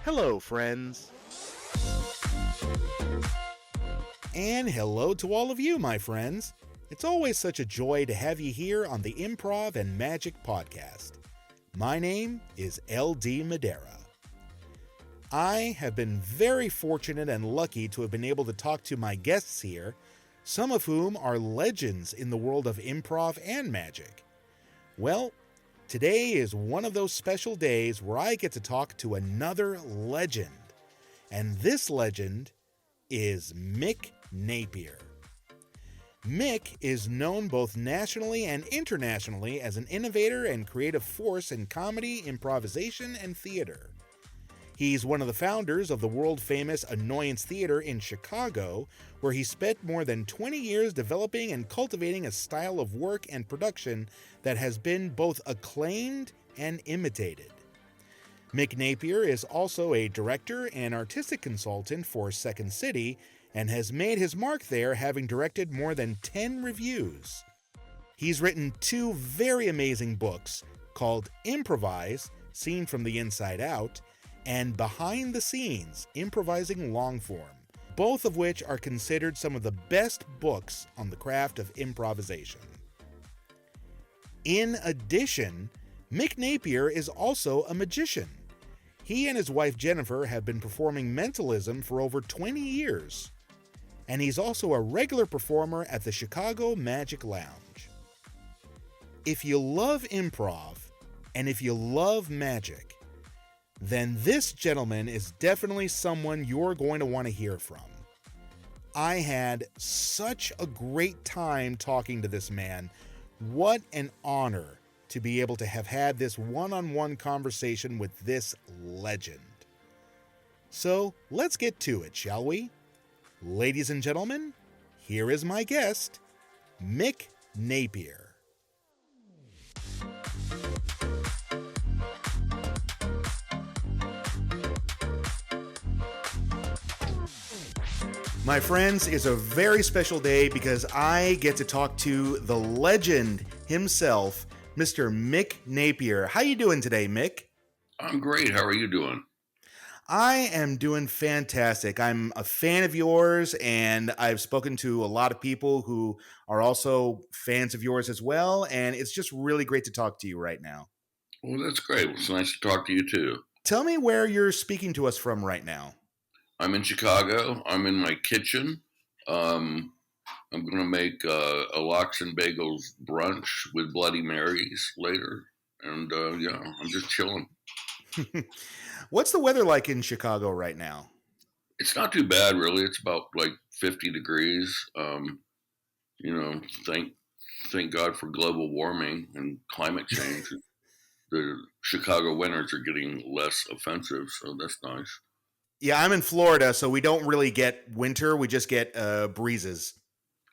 Hello, friends. And hello to all of you, my friends. It's always such a joy to have you here on the Improv and Magic podcast. My name is LD Madeira. I have been very fortunate and lucky to have been able to talk to my guests here, some of whom are legends in the world of improv and magic. Well, today is one of those special days where I get to talk to another legend. And this legend is Mick Napier. Mick is known both nationally and internationally as an innovator and creative force in comedy, improvisation, and theater. He's one of the founders of the world-famous Annoyance Theater in Chicago, where he spent more than 20 years developing and cultivating a style of work and production that has been both acclaimed and imitated. Mick Napier is also a director and artistic consultant for Second City and has made his mark there, having directed more than 10 revues. He's written two very amazing books called Improvise, Seen from the Inside Out, and Behind the Scenes, Improvising Long Form, both of which are considered some of the best books on the craft of improvisation. In addition, Mick Napier is also a magician. He and his wife Jennifer have been performing mentalism for over 20 years, and he's also a regular performer at the Chicago Magic Lounge. If you love improv, and if you love magic, then this gentleman is definitely someone you're going to want to hear from. I had such a great time talking to this man. What an honor to be able to have had this one-on-one conversation with this legend. So let's get to it, shall we? Ladies and gentlemen, here is my guest, Mick Napier. My friends, it's a very special day because I get to talk to the legend himself, Mr. Mick Napier. How you doing today, Mick? I'm great. How are you doing? I am doing fantastic. I'm a fan of yours, and I've spoken to a lot of people who are also fans of yours as well, and it's just really great to talk to you right now. Well, that's great. It's nice to talk to you too. Tell me where you're speaking to us from right now. I'm in Chicago. I'm in my kitchen. Um, I'm going to make a lox and bagels brunch with Bloody Marys later. And yeah, I'm just chilling. What's the weather like in Chicago right now? It's not too bad, really. It's about like 50 degrees. You know, thank God for global warming and climate change. The Chicago winters are getting less offensive, so that's nice. Yeah, I'm in Florida, so we don't really get winter. We just get breezes.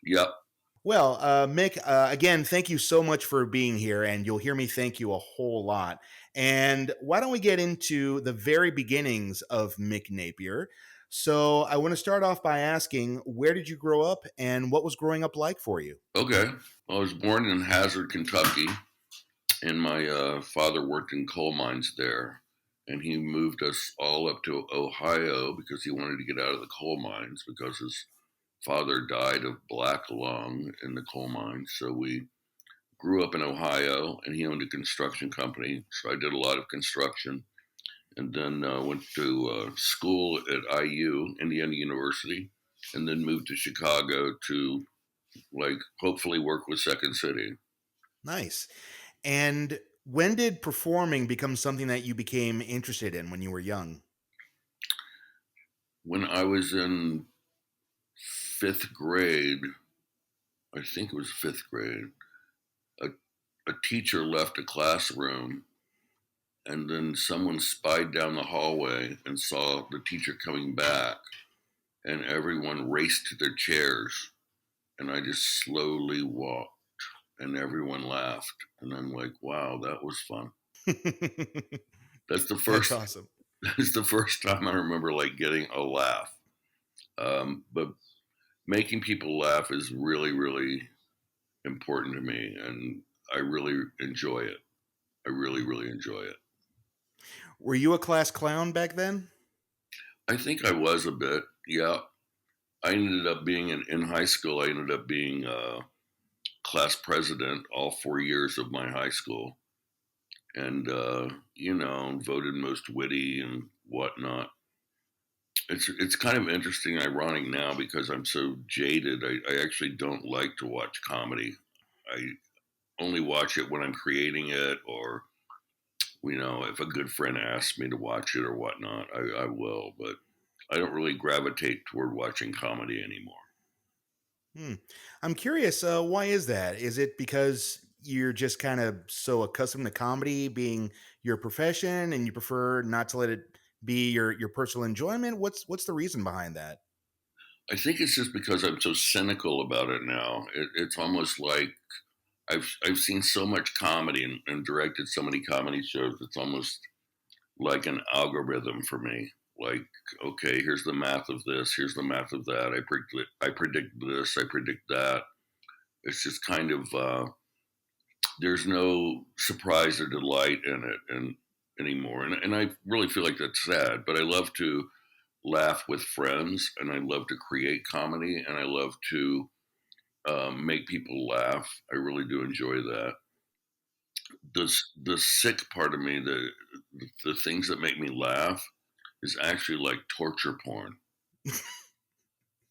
Yep. Well, Mick, again, thank you so much for being here, and you'll hear me thank you a whole lot. And why don't we get into the very beginnings of Mick Napier? So I want to start off by asking, where did you grow up, and what was growing up like for you? Okay. I was born in Hazard, Kentucky, and my father worked in coal mines there. And he moved us all up to Ohio because he wanted to get out of the coal mines because his father died of black lung in the coal mines. So we grew up in Ohio, and he owned a construction company. So I did a lot of construction, and then went to school at IU, Indiana University, and then moved to Chicago to hopefully work with Second City. Nice. And when did performing become something that you became interested in when you were young? When I was in fifth grade, I think it was fifth grade, a, a teacher left a classroom, and then someone spied down the hallway and saw the teacher coming back, and everyone raced to their chairs, and I just slowly walked, and everyone laughed, and I'm like, wow, that was fun. That's the That's first. awesome. That's the first time I remember getting a laugh. But making people laugh is really, really important to me, and I really enjoy it. I really, really enjoy it. Were you a class clown back then? I think I was a bit. Yeah, I ended up being in high school. I ended up being class president all 4 years of my high school, and voted most witty and whatnot. It's kind of interesting, and ironic now because I'm so jaded. I actually don't like to watch comedy. I only watch it when I'm creating it, or if a good friend asks me to watch it or whatnot, I will. But I don't really gravitate toward watching comedy anymore. Hmm. I'm curious, why is that? Is it because you're just kind of so accustomed to comedy being your profession and you prefer not to let it be your personal enjoyment? What's the reason behind that? I think it's just because I'm so cynical about it now. It's almost like I've seen so much comedy and directed so many comedy shows. It's almost like an algorithm for me. Like, okay, here's the math of this, here's the math of that. I predict this, I predict that. It's just kind of there's no surprise or delight in it and anymore. And I really feel like that's sad. But I love to laugh with friends, and I love to create comedy, and I love to make people laugh. I really do enjoy that. The sick part of me, the things that make me laugh, is actually like torture porn.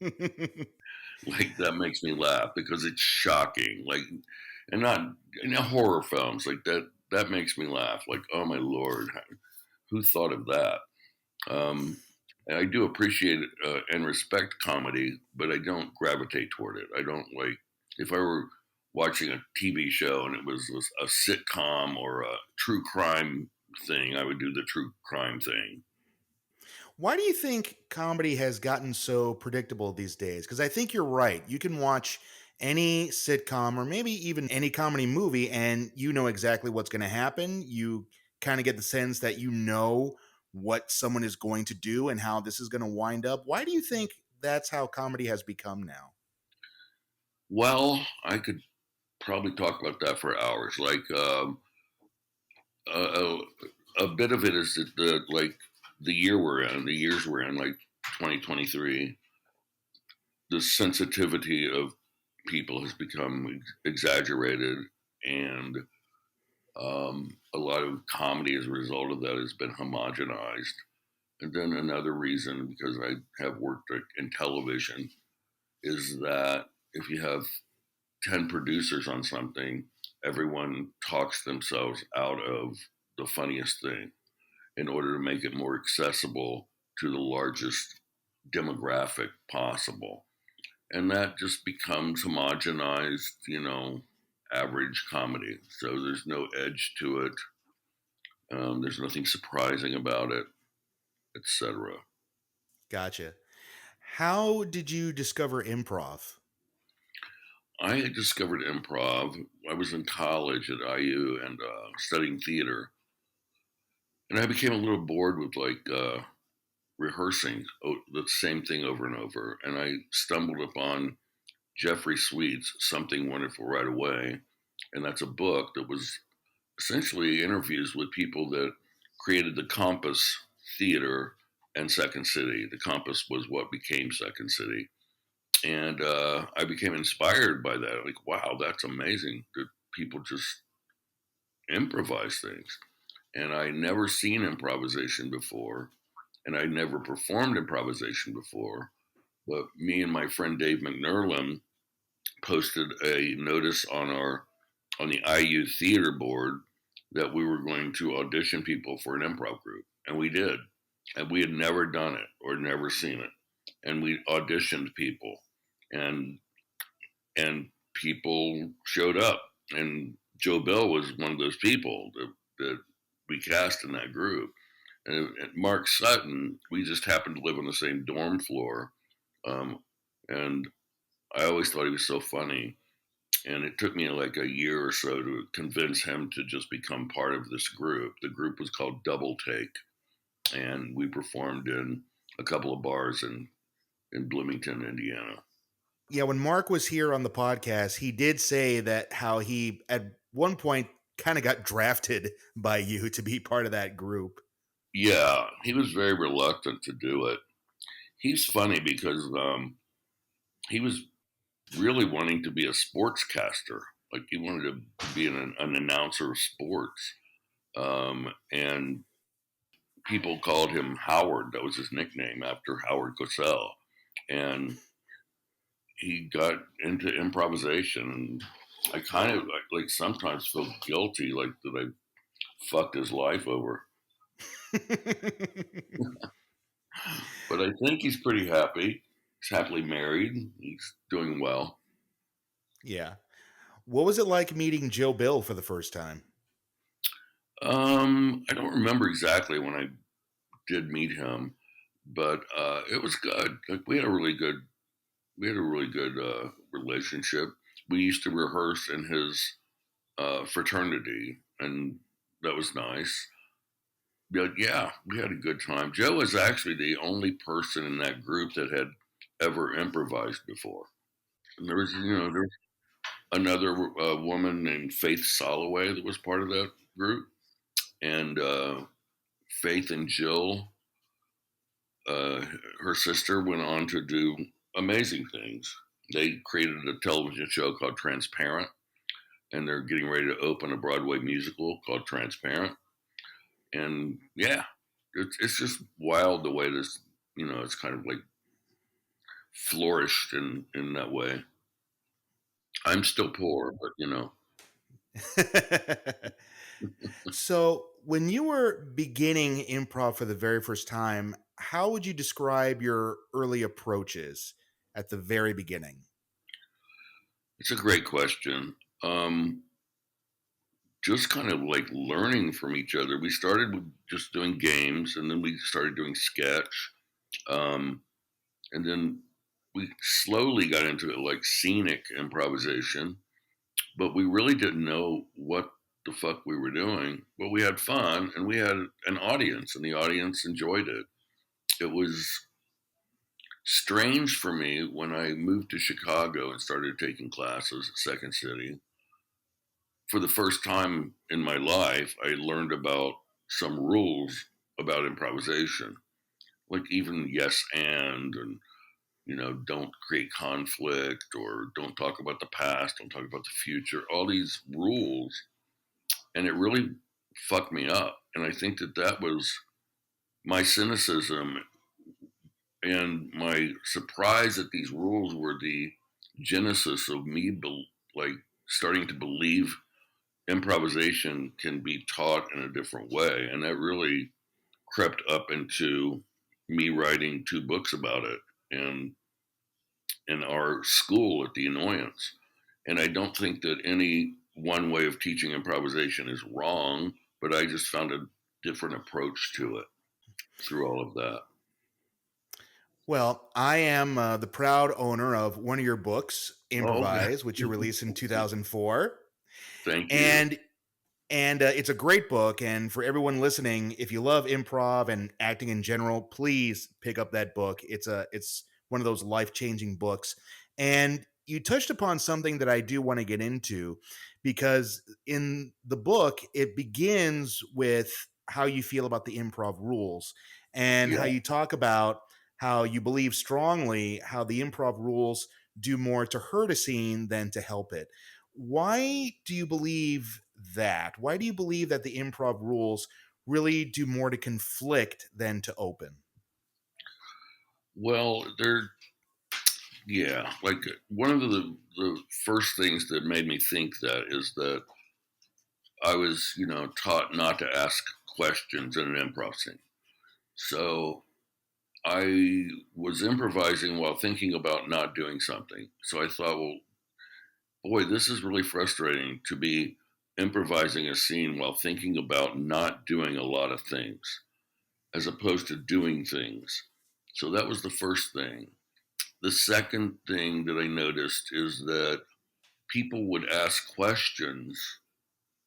Like that makes me laugh because it's shocking. Like, and not horror films like that. That makes me laugh. Like, oh my lord, who thought of that? Um, and I do appreciate and respect comedy, but I don't gravitate toward it. I don't like if I were watching a TV show and it was a sitcom or a true crime thing, I would do the true crime thing. Why do you think comedy has gotten so predictable these days? Because I think you're right. You can watch any sitcom or maybe even any comedy movie and you know exactly what's going to happen. You kind of get the sense that you know what someone is going to do and how this is going to wind up. Why do you think that's how comedy has become now? Well, I could probably talk about that for hours. Like a, a bit of it is that the year we're in, the years we're in, like 2023, the sensitivity of people has become exaggerated, and a lot of comedy as a result of that has been homogenized. And then another reason, because I have worked in television, is that if you have 10 producers on something, everyone talks themselves out of the funniest thing in order to make it more accessible to the largest demographic possible. And that just becomes homogenized, average comedy. So there's no edge to it. There's nothing surprising about it, etc. Gotcha. How did you discover improv? I had discovered improv. I was in college at IU and studying theater, and I became a little bored with rehearsing the same thing over and over. And I stumbled upon Jeffrey Sweet's "Something Wonderful Right Away," and that's a book that was essentially interviews with people that created the Compass Theater and Second City. The Compass was what became Second City. And I became inspired by that. Like, wow, that's amazing that people just improvise things. And I never seen improvisation before, and I never performed improvisation before. But me and my friend Dave McNerlin posted a notice on the IU theater board that we were going to audition people for an improv group, and we did. And we had never done it or never seen it, and we auditioned people, and and people showed up, and Joe Bell was one of those people that we cast in that group. And Mark Sutton, we just happened to live on the same dorm floor, and I always thought he was so funny. And it took me like a year or so to convince him to just become part of this group. The group was called Double Take, and we performed in a couple of bars in Bloomington, Indiana. Yeah, when Mark was here on the podcast, he did say that how he at one point kind of got drafted by you to be part of that group. Yeah, he was very reluctant to do it. He's funny because he was really wanting to be a sportscaster. Like he wanted to be an announcer of sports. And people called him Howard. That was his nickname after Howard Cosell. And he got into improvisation. And I kind of like sometimes feel guilty, like that I fucked his life over. But I think he's pretty happy. He's happily married. He's doing well. Yeah. What was it like meeting Joe Bill for the first time? I don't remember exactly when I did meet him, but it was good. Like we had a really good relationship. We used to rehearse in his fraternity, and that was nice. But yeah, we had a good time. Joe was actually the only person in that group that had ever improvised before. And there was another woman named Faith Soloway that was part of that group, and Faith and Jill, uh, her sister, went on to do amazing things. They created a television show called Transparent, and they're getting ready to open a Broadway musical called Transparent. And yeah, it's just wild the way this, it's kind of like flourished in that way. I'm still poor, but So, when you were beginning improv for the very first time, how would you describe your early approaches at the very beginning? it's a great question. Um, just kind of like learning from each other. We started with just doing games, and then we started doing sketch, um, and then we slowly got into it like scenic improvisation. But we really didn't know what the fuck we were doing. But we had fun, and we had an audience, and the audience enjoyed it. It was strange for me when I moved to Chicago and started taking classes at Second City. For the first time in my life, I learned about some rules about improvisation, like even yes and don't create conflict or don't talk about the past, don't talk about the future, all these rules. And it really fucked me up. And I think that was my cynicism and my surprise that these rules were the genesis of me like starting to believe improvisation can be taught in a different way. And that really crept up into me writing two books about it and in our school at the Annoyance. And I don't think that any one way of teaching improvisation is wrong, but I just found a different approach to it through all of that. Well, I am the proud owner of one of your books, Oh, Improvise, which you released in 2004. thank you. And it's a great book. And for everyone listening, if you love improv and acting in general, please pick up that book. It's one of those life changing books. And you touched upon something that I do want to get into because in the book it begins with how you feel about the improv rules and how Yeah. you talk about how you believe strongly how the improv rules do more to hurt a scene than to help it. Why do you believe that? Why do you believe that the improv rules really do more to conflict than to open? Well, yeah, like one of the first things that made me think that is that I was, taught not to ask questions in an improv scene. So I was improvising while thinking about not doing something. So I thought, well, boy, this is really frustrating to be improvising a scene while thinking about not doing a lot of things as opposed to doing things. So that was the first thing. The second thing that I noticed is that people would ask questions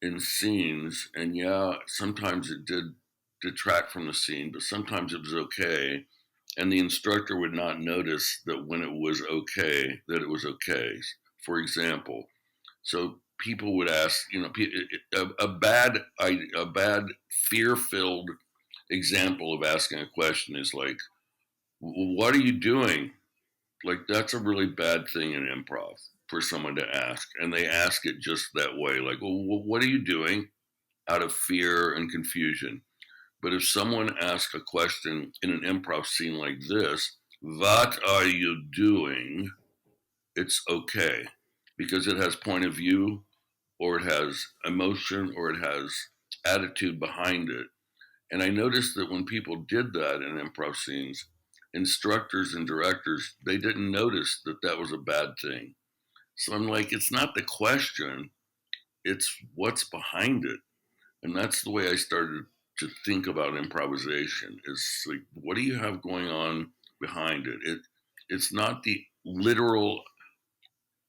in scenes, and yeah, sometimes it did detract from the scene, but sometimes it was okay. And the instructor would not notice that when it was okay, that it was okay. For example, so people would ask, a bad fear-filled example of asking a question is like, What are you doing? Like, that's a really bad thing in improv for someone to ask. And they ask it just that way. Like, well, what are you doing? Out of fear and confusion. But if someone asks a question in an improv scene like this, what are you doing? It's okay because it has point of view, or it has emotion, or it has attitude behind it. And I noticed that when people did that in improv scenes, instructors and directors, they didn't notice that that was a bad thing. So I'm like, it's not the question, it's what's behind it. And that's the way I started to think about improvisation is like, what do you have going on behind it? It's not the literal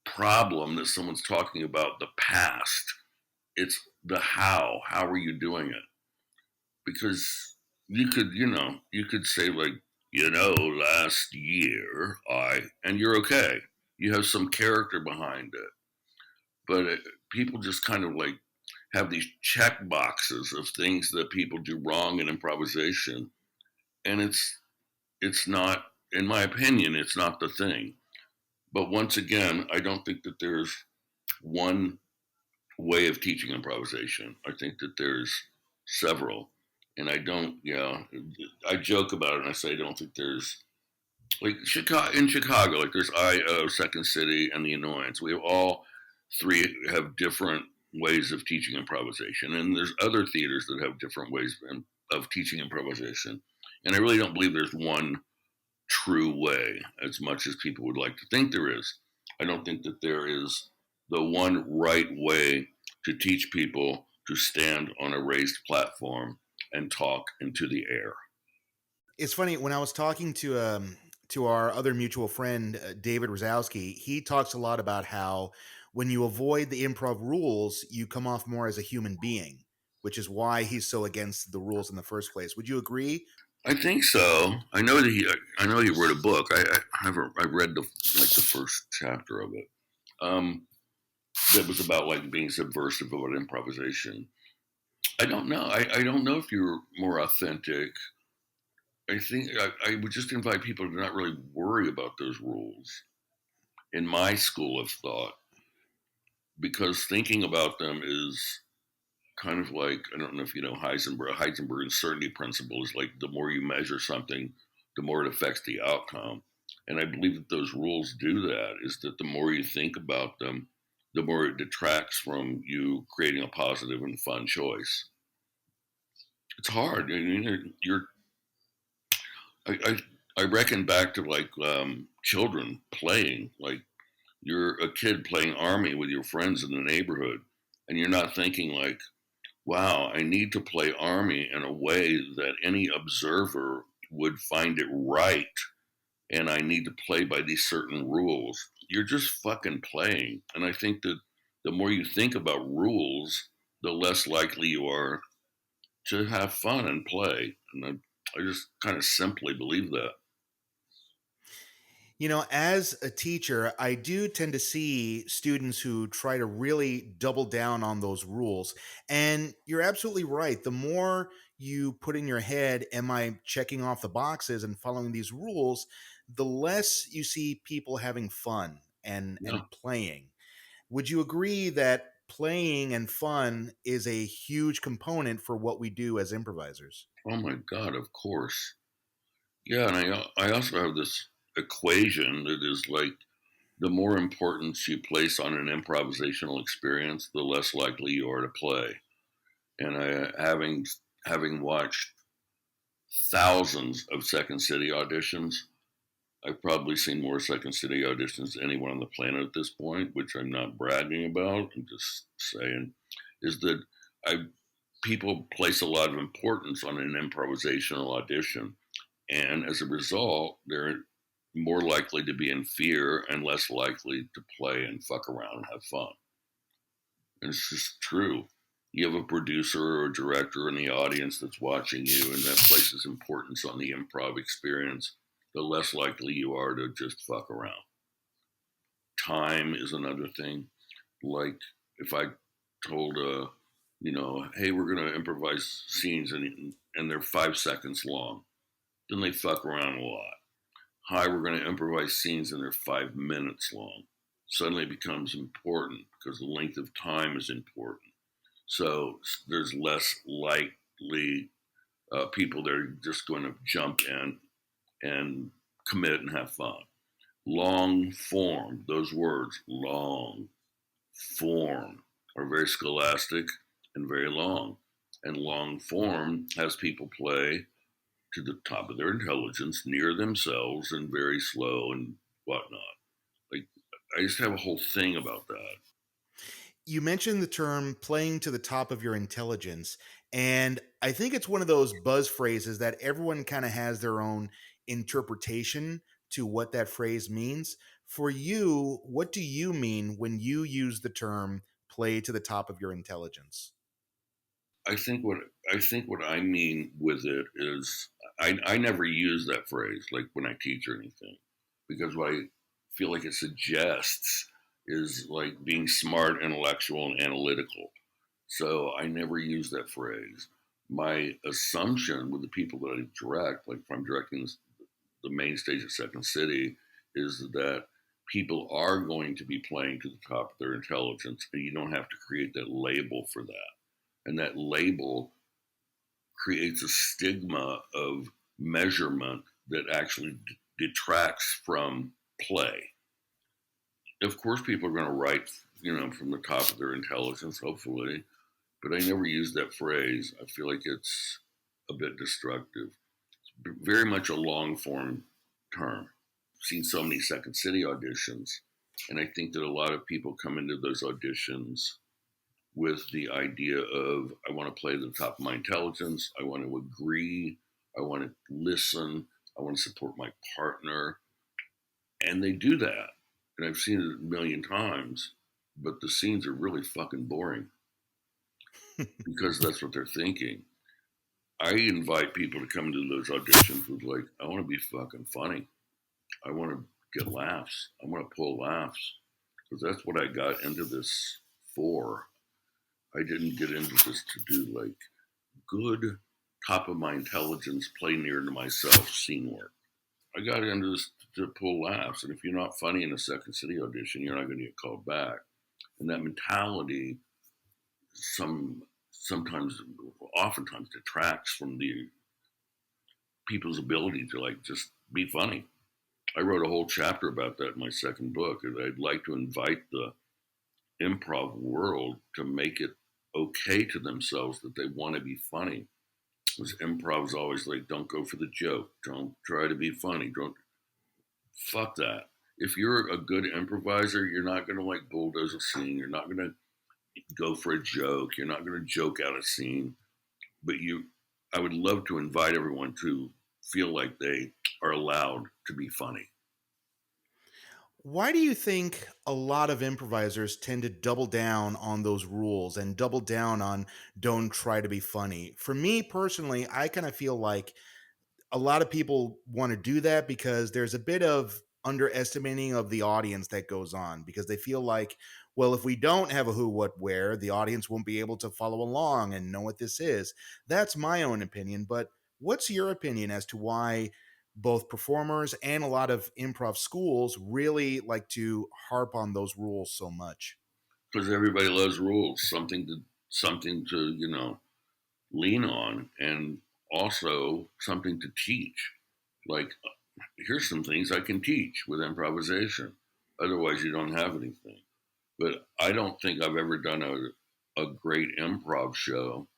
problem that someone's talking about the past. It's the how. How are you doing it? Because you could say like, last year and you're okay. You have some character behind it. But people just kind of like have these check boxes of things that people do wrong in improvisation. And it's not, in my opinion, it's not the thing. But once again, I don't think that there's one way of teaching improvisation. I think that there's several. And I don't, I joke about it and I say I don't think there's like Chicago, like there's IO, Second City, and the Annoyance. We have all three have different ways of teaching improvisation, and there's other theaters that have different ways of teaching improvisation. And I really don't believe there's one true way, as much as people would like to think there is. I don't think that there is the one right way to teach people to stand on a raised platform and talk into the air. It's funny when I was talking to our other mutual friend David Rosowski. He talks a lot about how when you avoid the improv rules, you come off more as a human being, which is why he's so against the rules in the first place. Would you agree? I think so. I know he wrote a book. I read the first chapter of it. Um, that was about like being subversive about improvisation. I don't know. I don't know if you're more authentic. I think I would just invite people to not really worry about those rules in my school of thought, because thinking about them is kind of like, I don't know if you know Heisenberg's uncertainty principle is like the more you measure something, the more it affects the outcome. And I believe that those rules do that, is that the more you think about them, the more it detracts from you creating a positive and fun choice. It's hard. I mean, I, I reckon back to like children playing, like you're a kid playing army with your friends in the neighborhood, and you're not thinking like, wow, I need to play army in a way that any observer would find it right, and I need to play by these certain rules. You're just fucking playing. And I think that the more you think about rules, the less likely you are to have fun and play. And I just kind of simply believe that. You know, as a teacher, I do tend to see students who try to really double down on those rules. And you're absolutely right. The more you put in your head, am I checking off the boxes and following these rules, the less you see people having fun Yeah. and playing. Would you agree that playing and fun is a huge component for what we do as improvisers? Oh my God, of course. Yeah. And I also have this equation that is like, the more importance you place on an improvisational experience, the less likely you are to play. And having watched thousands of Second City auditions, I've probably seen more Second City auditions than anyone on the planet at this point, which I'm not bragging about. I'm just saying, is that I people place a lot of importance on an improvisational audition, and as a result, they're more likely to be in fear and less likely to play and fuck around and have fun. And it's just true. You have a producer or a director in the audience that's watching you, and that places importance on the improv experience, the less likely you are to just fuck around. Time is another thing. Like if I told, hey, we're going to improvise scenes and they're 5 seconds long, then they fuck around a lot. hi, we're going to improvise scenes and they're 5 minutes long. Suddenly it becomes important because the length of time is important. So there's less likely people that are just going to jump in and commit and have fun. Long form, those words, long form, are very scholastic and very long. And long form has people play to the top of their intelligence, near themselves, and very slow and whatnot. Like, I used to have a whole thing about that. You mentioned the term playing to the top of your intelligence, and I think it's one of those buzz phrases that everyone kind of has their own interpretation to what that phrase means. For you, what do you mean when you use the term play to the top of your intelligence? I think what I mean with it is I never use that phrase like when I teach or anything, because what I feel like it suggests is like being smart, intellectual, and analytical. So I never use that phrase. My assumption with the people that I direct, like if I'm directing the main stage at Second City, is that people are going to be playing to the top of their intelligence, and you don't have to create that label for that. And that label creates a stigma of measurement that actually detracts from play. Of course, people are going to write, from the top of their intelligence, hopefully, but I never use that phrase. I feel like it's a bit destructive. It's very much a long form term. I've seen so many Second City auditions, and I think that a lot of people come into those auditions with the idea of, I want to play to the top of my intelligence, I want to agree, I want to listen, I want to support my partner. And they do that. And I've seen it a million times, but the scenes are really fucking boring because that's what they're thinking. I invite people to come to those auditions with, like, I want to be fucking funny. I want to get laughs. I want to pull laughs because that's what I got into this for. I didn't get into this to do like good top of my intelligence, play near to myself scene work. I got into this to pull laughs. And if you're not funny in a Second City audition, you're not going to get called back. And that mentality sometimes, oftentimes detracts from the people's ability to like just be funny. I wrote a whole chapter about that in my second book. And I'd like to invite the improv world to make it okay to themselves that they want to be funny. Because improv is always like, don't go for the joke, don't try to be funny, don't fuck that. If you're a good improviser, you're not going to like bulldoze a scene. You're not going to go for a joke. You're not going to joke out a scene. But I would love to invite everyone to feel like they are allowed to be funny. Why do you think a lot of improvisers tend to double down on those rules and double down on don't try to be funny? For me personally, I kind of feel like a lot of people want to do that because there's a bit of underestimating of the audience that goes on because they feel like, well, if we don't have a who, what, where, the audience won't be able to follow along and know what this is. That's my own opinion. But what's your opinion as to why both performers and a lot of improv schools really like to harp on those rules so much? Because everybody loves rules, something to lean on, and also something to teach. Like, here's some things I can teach with improvisation. Otherwise, you don't have anything. But I don't think I've ever done a great improv show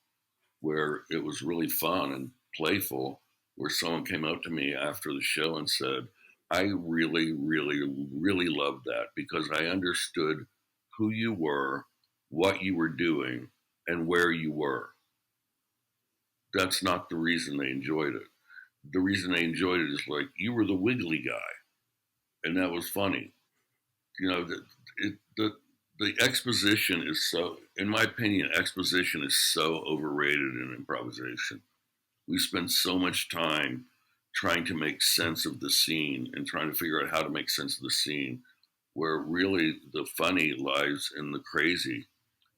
where it was really fun and playful, where someone came up to me after the show and said, I really, really, really loved that because I understood who you were, what you were doing, and where you were. That's not the reason they enjoyed it. The reason they enjoyed it is like, you were the wiggly guy, and that was funny. You know, the exposition is so, in my opinion, exposition is so overrated in improvisation. We spend so much time trying to make sense of the scene and trying to figure out how to make sense of the scene, where really the funny lies in the crazy.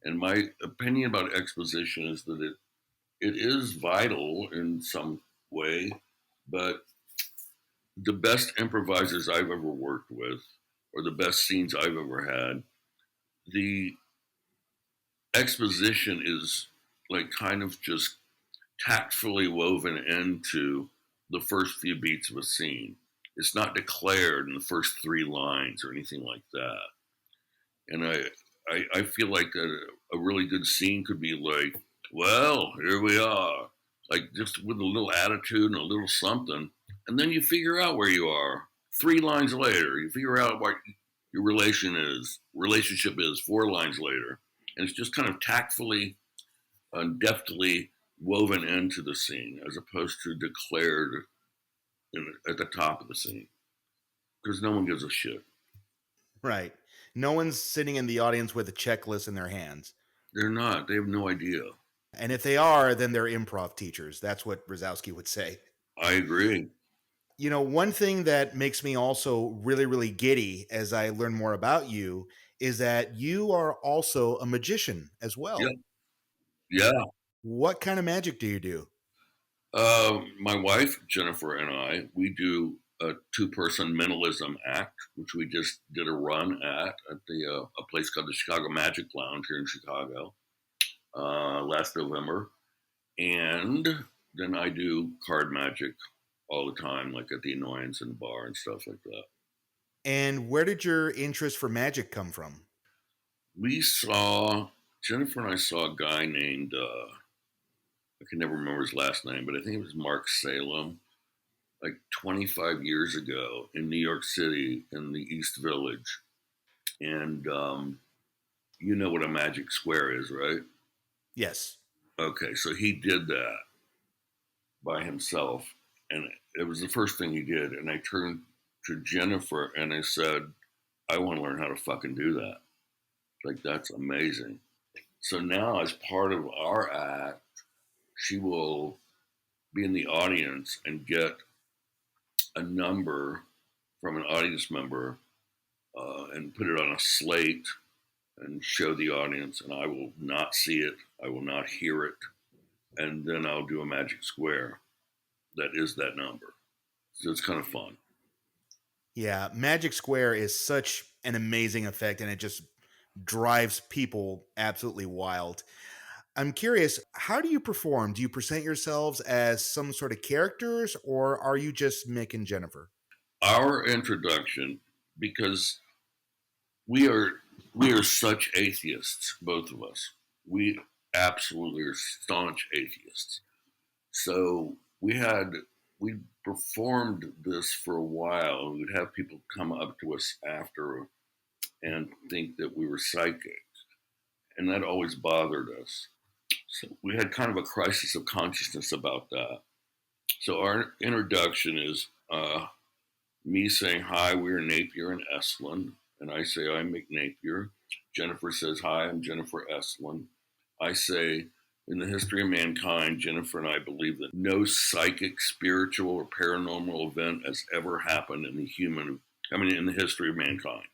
And my opinion about exposition is that it is vital in some way, but the best improvisers I've ever worked with, or the best scenes I've ever had, the exposition is like kind of just tactfully woven into the first few beats of a scene. It's not declared in the first three lines or anything like that. And I feel like a really good scene could be like, well, here we are, like just with a little attitude and a little something. And then you figure out where you are. Three lines later, you figure out what your relationship is four lines later. And it's just kind of tactfully and deftly woven into the scene as opposed to declared at the top of the scene because no one gives a shit. Right. No one's sitting in the audience with a checklist in their hands. They're not. They have no idea. And if they are, then they're improv teachers. That's what Rosowski would say. I agree. You know, one thing that makes me also really, really giddy as I learn more about you is that you are also a magician as Yeah. well. Yeah. What kind of magic do you do? My wife, Jennifer, and I, we do a two-person mentalism act, which we just did a run at the a place called the Chicago Magic Lounge here in Chicago last November. And then I do card magic all the time, like at the Annoyance in the bar and stuff like that. And where did your interest for magic come from? We saw, Jennifer and I saw a guy named, I can never remember his last name, but I think it was Mark Salem, like 25 years ago in New York City in the East Village. And you know what a magic square is, right? Yes. Okay, so he did that by himself. And it was the first thing he did. And I turned to Jennifer and I said, I want to learn how to fucking do that. Like, that's amazing. So now, as part of our act, she will be in the audience and get a number from an audience member and put it on a slate and show the audience, and I will not see it, I will not hear it, and then I'll do a magic square that is that number. So it's kind of fun. Yeah, Magic Square is such an amazing effect and it just drives people absolutely wild. I'm curious, how do you perform? Do you present yourselves as some sort of characters or are you just Mick and Jennifer? Our introduction, because we are we are such atheists, both of us. We absolutely are staunch atheists. So we performed this for a while. We'd have people come up to us after and think that we were psychic, and that always bothered us. So we had kind of a crisis of consciousness about that. So our introduction is me saying, hi, we're Napier and Estlin. And I say, I'm Mick Napier. Jennifer says, hi, I'm Jennifer Estlin. I say, in the history of mankind, Jennifer and I believe that no psychic, spiritual, or paranormal event has ever happened in in the history of mankind.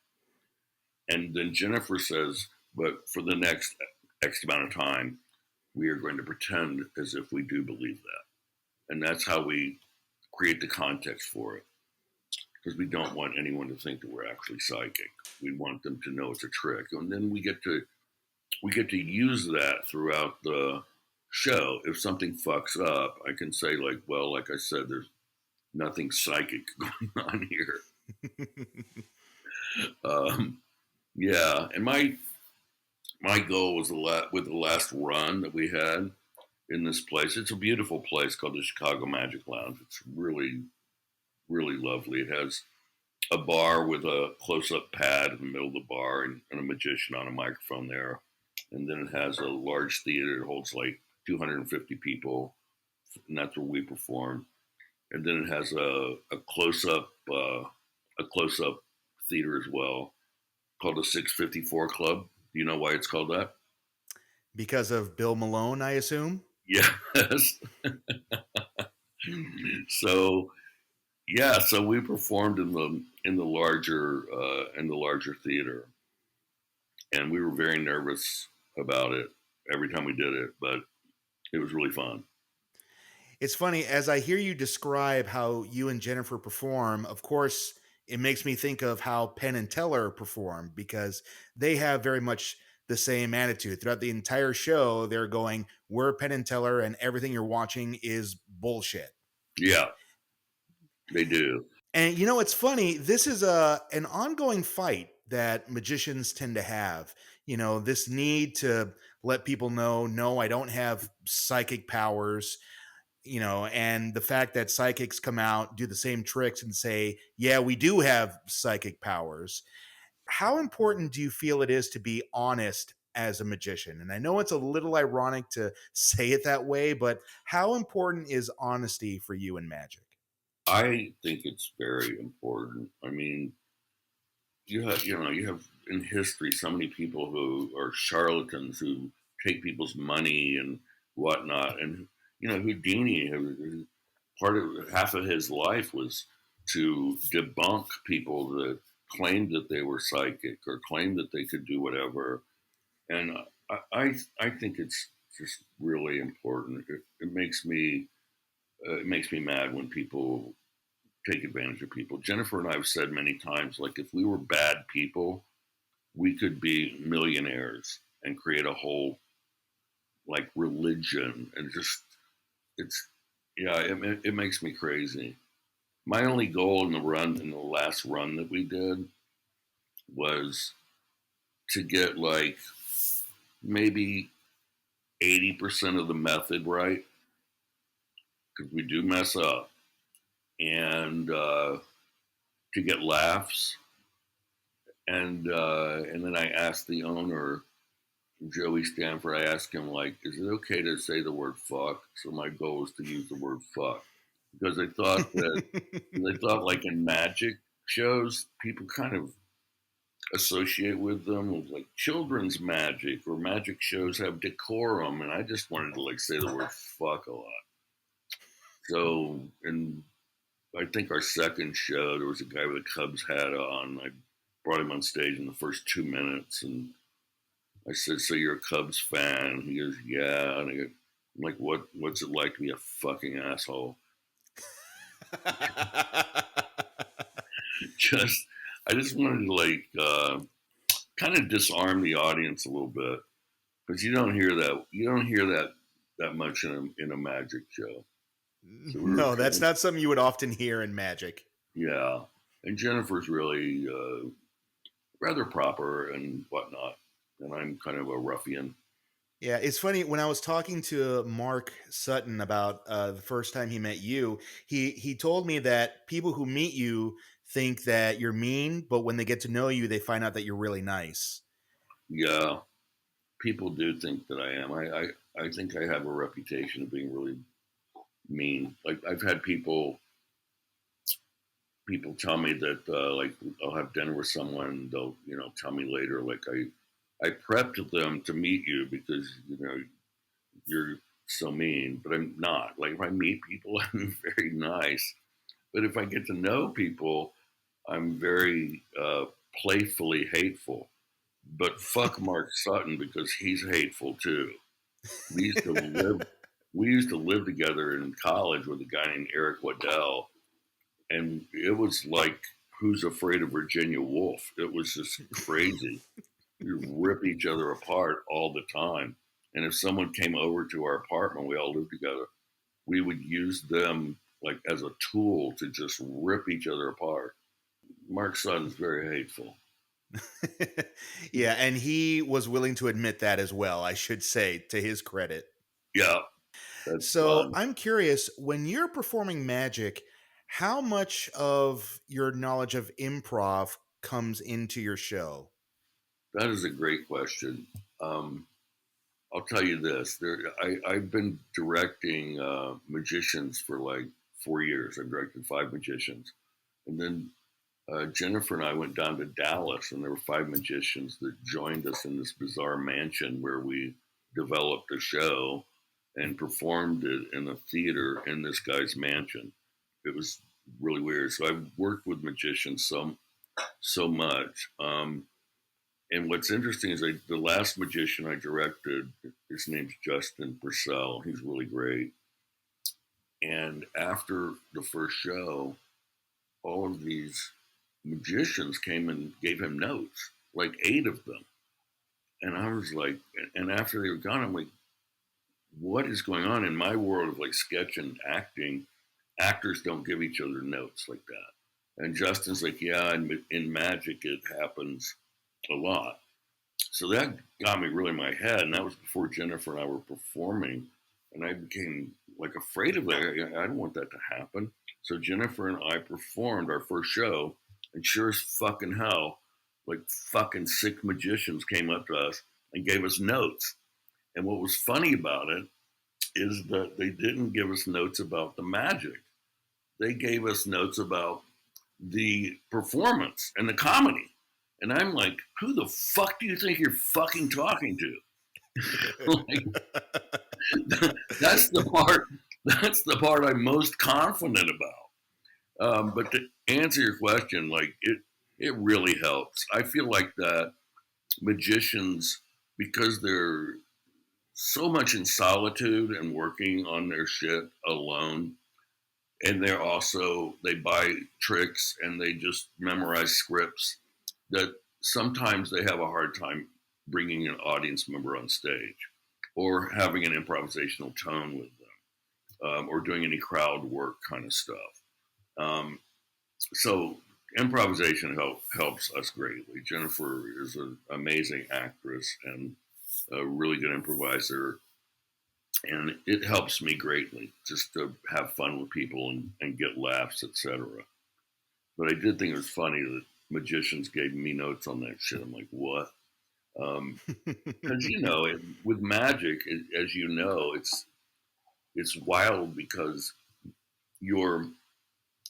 And then Jennifer says, but for the next X amount of time, we are going to pretend as if we do believe that. And that's how we create the context for it. Because we don't want anyone to think that we're actually psychic. We want them to know it's a trick. And then we get to use that throughout the show. If something fucks up, I can say like, well, like I said, there's nothing psychic going on here. Yeah, and my goal was with the last run that we had in this place. It's a beautiful place called the Chicago Magic Lounge. It's really, really lovely. It has a bar with a close-up pad in the middle of the bar and a magician on a microphone there. And then it has a large theater that holds like 250 people, and that's where we perform. And then it has a close-up theater as well called the 654 Club. Do you know why it's called that? Because of Bill Malone, I assume? Yes. So yeah, so we performed in the larger theater, and we were very nervous about it every time we did it, but it was really fun. It's funny as I hear you describe how you and Jennifer perform, of course, it makes me think of how Penn and Teller perform because they have very much the same attitude. Throughout the entire show, they're going, "We're Penn and Teller, and everything you're watching is bullshit." Yeah, they do. And you know, it's funny. This is a an ongoing fight that magicians tend to have. You know, this need to let people know, no, I don't have psychic powers. You know, and the fact that psychics come out, do the same tricks, and say, yeah, we do have psychic powers. How important do you feel it is to be honest as a magician? And I know it's a little ironic to say it that way, but how important is honesty for you in magic? I think it's very important. I mean, you have in history so many people who are charlatans who take people's money and whatnot. And Houdini, part of half of his life was to debunk people that claimed that they were psychic or claimed that they could do whatever. And I think it's just really important. It makes me mad when people take advantage of people. Jennifer and I have said many times, like, if we were bad people, we could be millionaires and create a whole like religion and just it's yeah, it makes me crazy. My only goal in the last run that we did was to get like maybe 80% of the method right because we do mess up and to get laughs and then I asked the owner Joey Stanford, I asked him, like, is it okay to say the word fuck? So my goal was to use the word fuck because they thought like in magic shows, people kind of associate with them with like children's magic or magic shows have decorum. And I just wanted to like say the word fuck a lot. So, and I think our second show, there was a guy with a Cubs hat on. I brought him on stage in the first 2 minutes and I said, "So you're a Cubs fan?" He goes, "Yeah." And I'm like, What's it like to be a fucking asshole?" just, I just wanted to like kind of disarm the audience a little bit because you don't hear that. You don't hear that much in a magic show. So we were No, that's trying, not something you would often hear in magic. yeah. And Jennifer's really rather proper and whatnot, and I'm kind of a ruffian. Yeah, it's funny when I was talking to Mark Sutton about the first time he met you, he told me that people who meet you think that you're mean, but when they get to know you, they find out that you're really nice. Yeah, people do think that I am. I think I have a reputation of being really mean. Like I've had people tell me that like I'll have dinner with someone, they'll tell me later like I prepped them to meet you because you're so mean, but I'm not. Like if I meet people, I'm very nice. But if I get to know people, I'm very playfully hateful. But fuck Mark Sutton because he's hateful too. We used to live we used to live together in college with a guy named Eric Waddell, and it was like Who's Afraid of Virginia Woolf? It was just crazy. We rip each other apart all the time. And if someone came over to our apartment, we all lived together, we would use them like as a tool to just rip each other apart. Mark Sutton's very hateful. Yeah, and he was willing to admit that as well, I should say, to his credit. Yeah, that's So fun. I'm curious, when you're performing magic, how much of your knowledge of improv comes into your show? That is a great question. I'll tell you this: I've been directing magicians for like 4 years. I've directed 5 magicians, and then Jennifer and I went down to Dallas, and there were 5 magicians that joined us in this bizarre mansion where we developed a show and performed it in a theater in this guy's mansion. It was really weird. So I've worked with magicians so much. And what's interesting is the last magician I directed, his name's Justin Purcell. He's really great. And after the first show, all of these magicians came and gave him notes, like 8 of them. And I was like, and after they were gone, I'm like, what is going on in my world of like sketch and acting? Actors don't give each other notes like that. And Justin's like, yeah, in magic it happens a lot. So that got me really in my head, and that was before Jennifer and I were performing, and I became like afraid of that. I don't want that to happen. So Jennifer and I performed our first show, and sure as fucking hell, like fucking sick magicians came up to us and gave us notes. And what was funny about it is that they didn't give us notes about the magic. They gave us notes about the performance and the comedy. And I'm like, who the fuck do you think you're fucking talking to? Like, that's the part. That's the part I'm most confident about. But to answer your question, like it really helps. I feel like that magicians, because they're so much in solitude and working on their shit alone, and they buy tricks and they just memorize scripts, that sometimes they have a hard time bringing an audience member on stage or having an improvisational tone with them, or doing any crowd work kind of stuff. Um, so improvisation helps us greatly. Jennifer is an amazing actress and a really good improviser, and it helps me greatly just to have fun with people and get laughs, etc. But I did think it was funny that magicians gave me notes on that shit. I'm like, what? Because with magic, as you know, it's wild because you're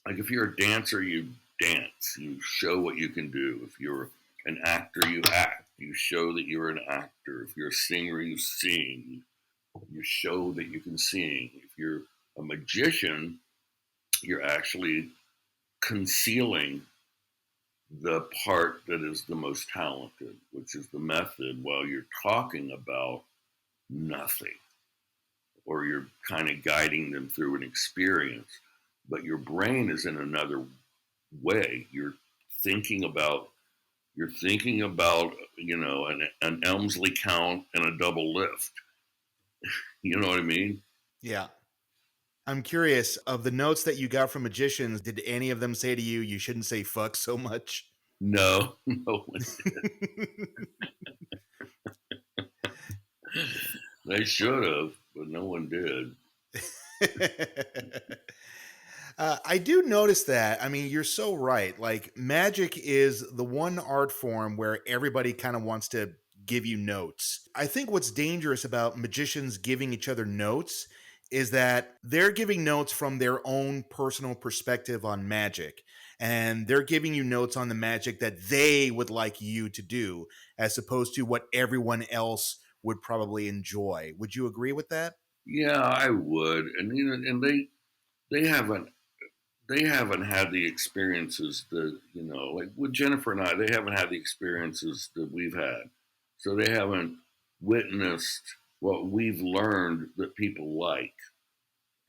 like, if you're a dancer, you dance, you show what you can do. If you're an actor, you act, you show that you're an actor. If you're a singer, you sing, you show that you can sing. If you're a magician, you're actually concealing the part that is the most talented, which is the method, while you're talking about nothing, or you're kind of guiding them through an experience. But your brain is in another way. Thinking about you're thinking about an Elmsley count and a double lift. You know what I mean? Yeah. I'm curious, of the notes that you got from magicians, did any of them say to you, you shouldn't say fuck so much? No, no one. They should have, but no one did. I do notice that. I mean, you're so right. Like, magic is the one art form where everybody kind of wants to give you notes. I think what's dangerous about magicians giving each other notes is that they're giving notes from their own personal perspective on magic. And they're giving you notes on the magic that they would like you to do, as opposed to what everyone else would probably enjoy. Would you agree with that? Yeah, I would, and they haven't they haven't had the experiences that, like with Jennifer and I, they haven't had the experiences that we've had. So they haven't witnessed what we've learned that people like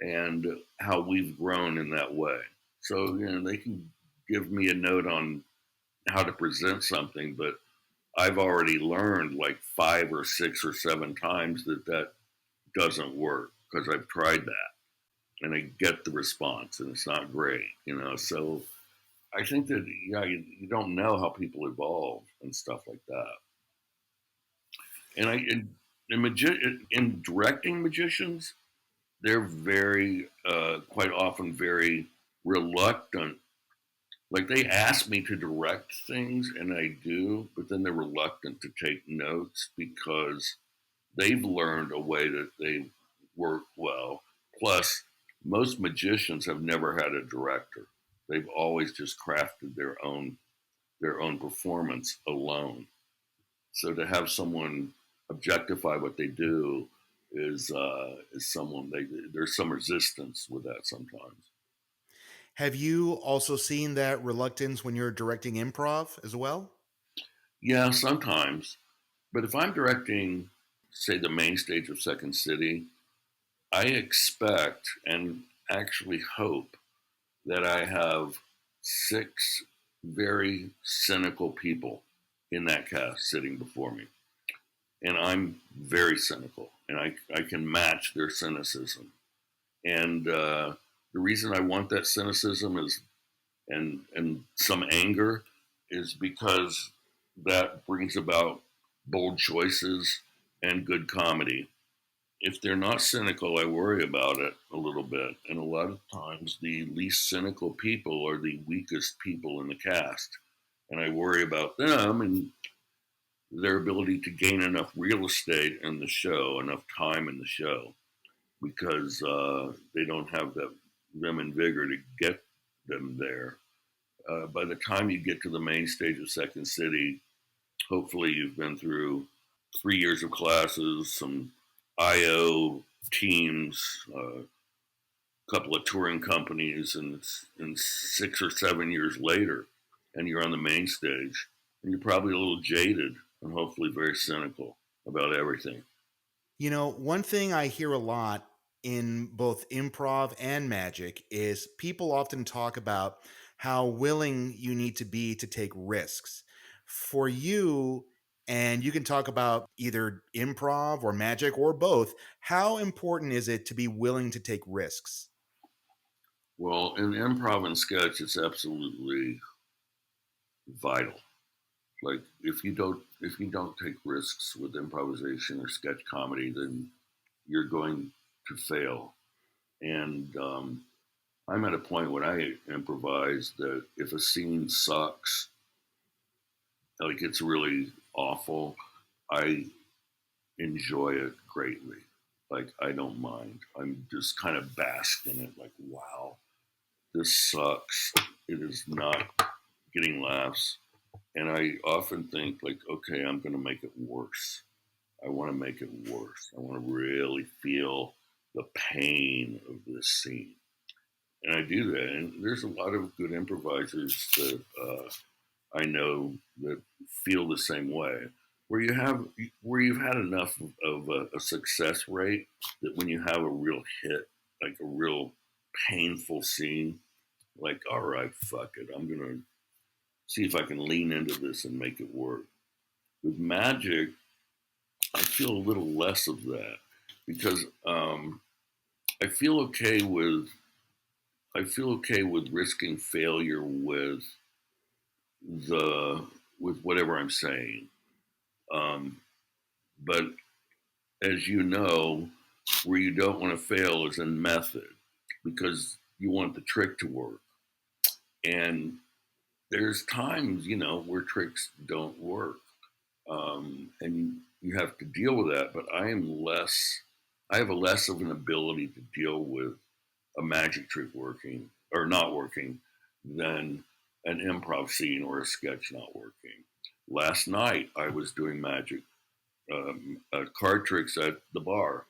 and how we've grown in that way. So, they can give me a note on how to present something, but I've already learned like 5 or 6 or 7 times that doesn't work because I've tried that and I get the response and it's not great. So I think that, yeah, you don't know how people evolve and stuff like that. And in directing magicians, they're very, quite often very reluctant. Like, they ask me to direct things and I do, but then they're reluctant to take notes because they've learned a way that they work well. Plus, most magicians have never had a director. They've always just crafted their own performance alone. So to have someone objectify what they do is someone there's some resistance with that sometimes. Have you also seen that reluctance when you're directing improv as well? Yeah, sometimes. But if I'm directing, say, the main stage of Second City, I expect, and actually hope that I have 6 very cynical people in that cast sitting before me. And I'm very cynical, and I can match their cynicism. And the reason I want that cynicism is, and some anger, is because that brings about bold choices and good comedy. If they're not cynical, I worry about it a little bit. And a lot of times, the least cynical people are the weakest people in the cast. And I worry about them and their ability to gain enough real estate in the show, enough time in the show, because they don't have that vim and vigor to get them there. By the time you get to the main stage of Second City, hopefully you've been through 3 years of classes, some IO teams, a couple of touring companies, and 6 or 7 years later, and you're on the main stage, and you're probably a little jaded and hopefully very cynical about everything. You know, one thing I hear a lot in both improv and magic is people often talk about how willing you need to be to take risks. For you, and you can talk about either improv or magic or both, how important is it to be willing to take risks? Well, in improv and sketch, it's absolutely vital. Like if you don't take risks with improvisation or sketch comedy, then you're going to fail. And I'm at a point when I improvise that if a scene sucks, like it's really awful, I enjoy it greatly. Like I don't mind. I'm just kind of bask in it. Like wow, this sucks. It is not getting laughs. And I often think like, okay, I'm going to make it worse. I want to make it worse. I want to really feel the pain of this scene. And I do that. And there's a lot of good improvisers that I know that feel the same way. Where you've had enough of a success rate that when you have a real hit, like a real painful scene, like all right, fuck it, I'm gonna see if I can lean into this and make it work. With magic, I feel a little less of that because I feel okay with risking failure the with whatever I'm saying. Um, but as you know, where you don't want to fail is in method because you want the trick to work. And there's times, where tricks don't work. And you have to deal with that. But I have a less of an ability to deal with a magic trick working or not working than an improv scene or a sketch not working. Last night, I was doing magic card tricks at the bar.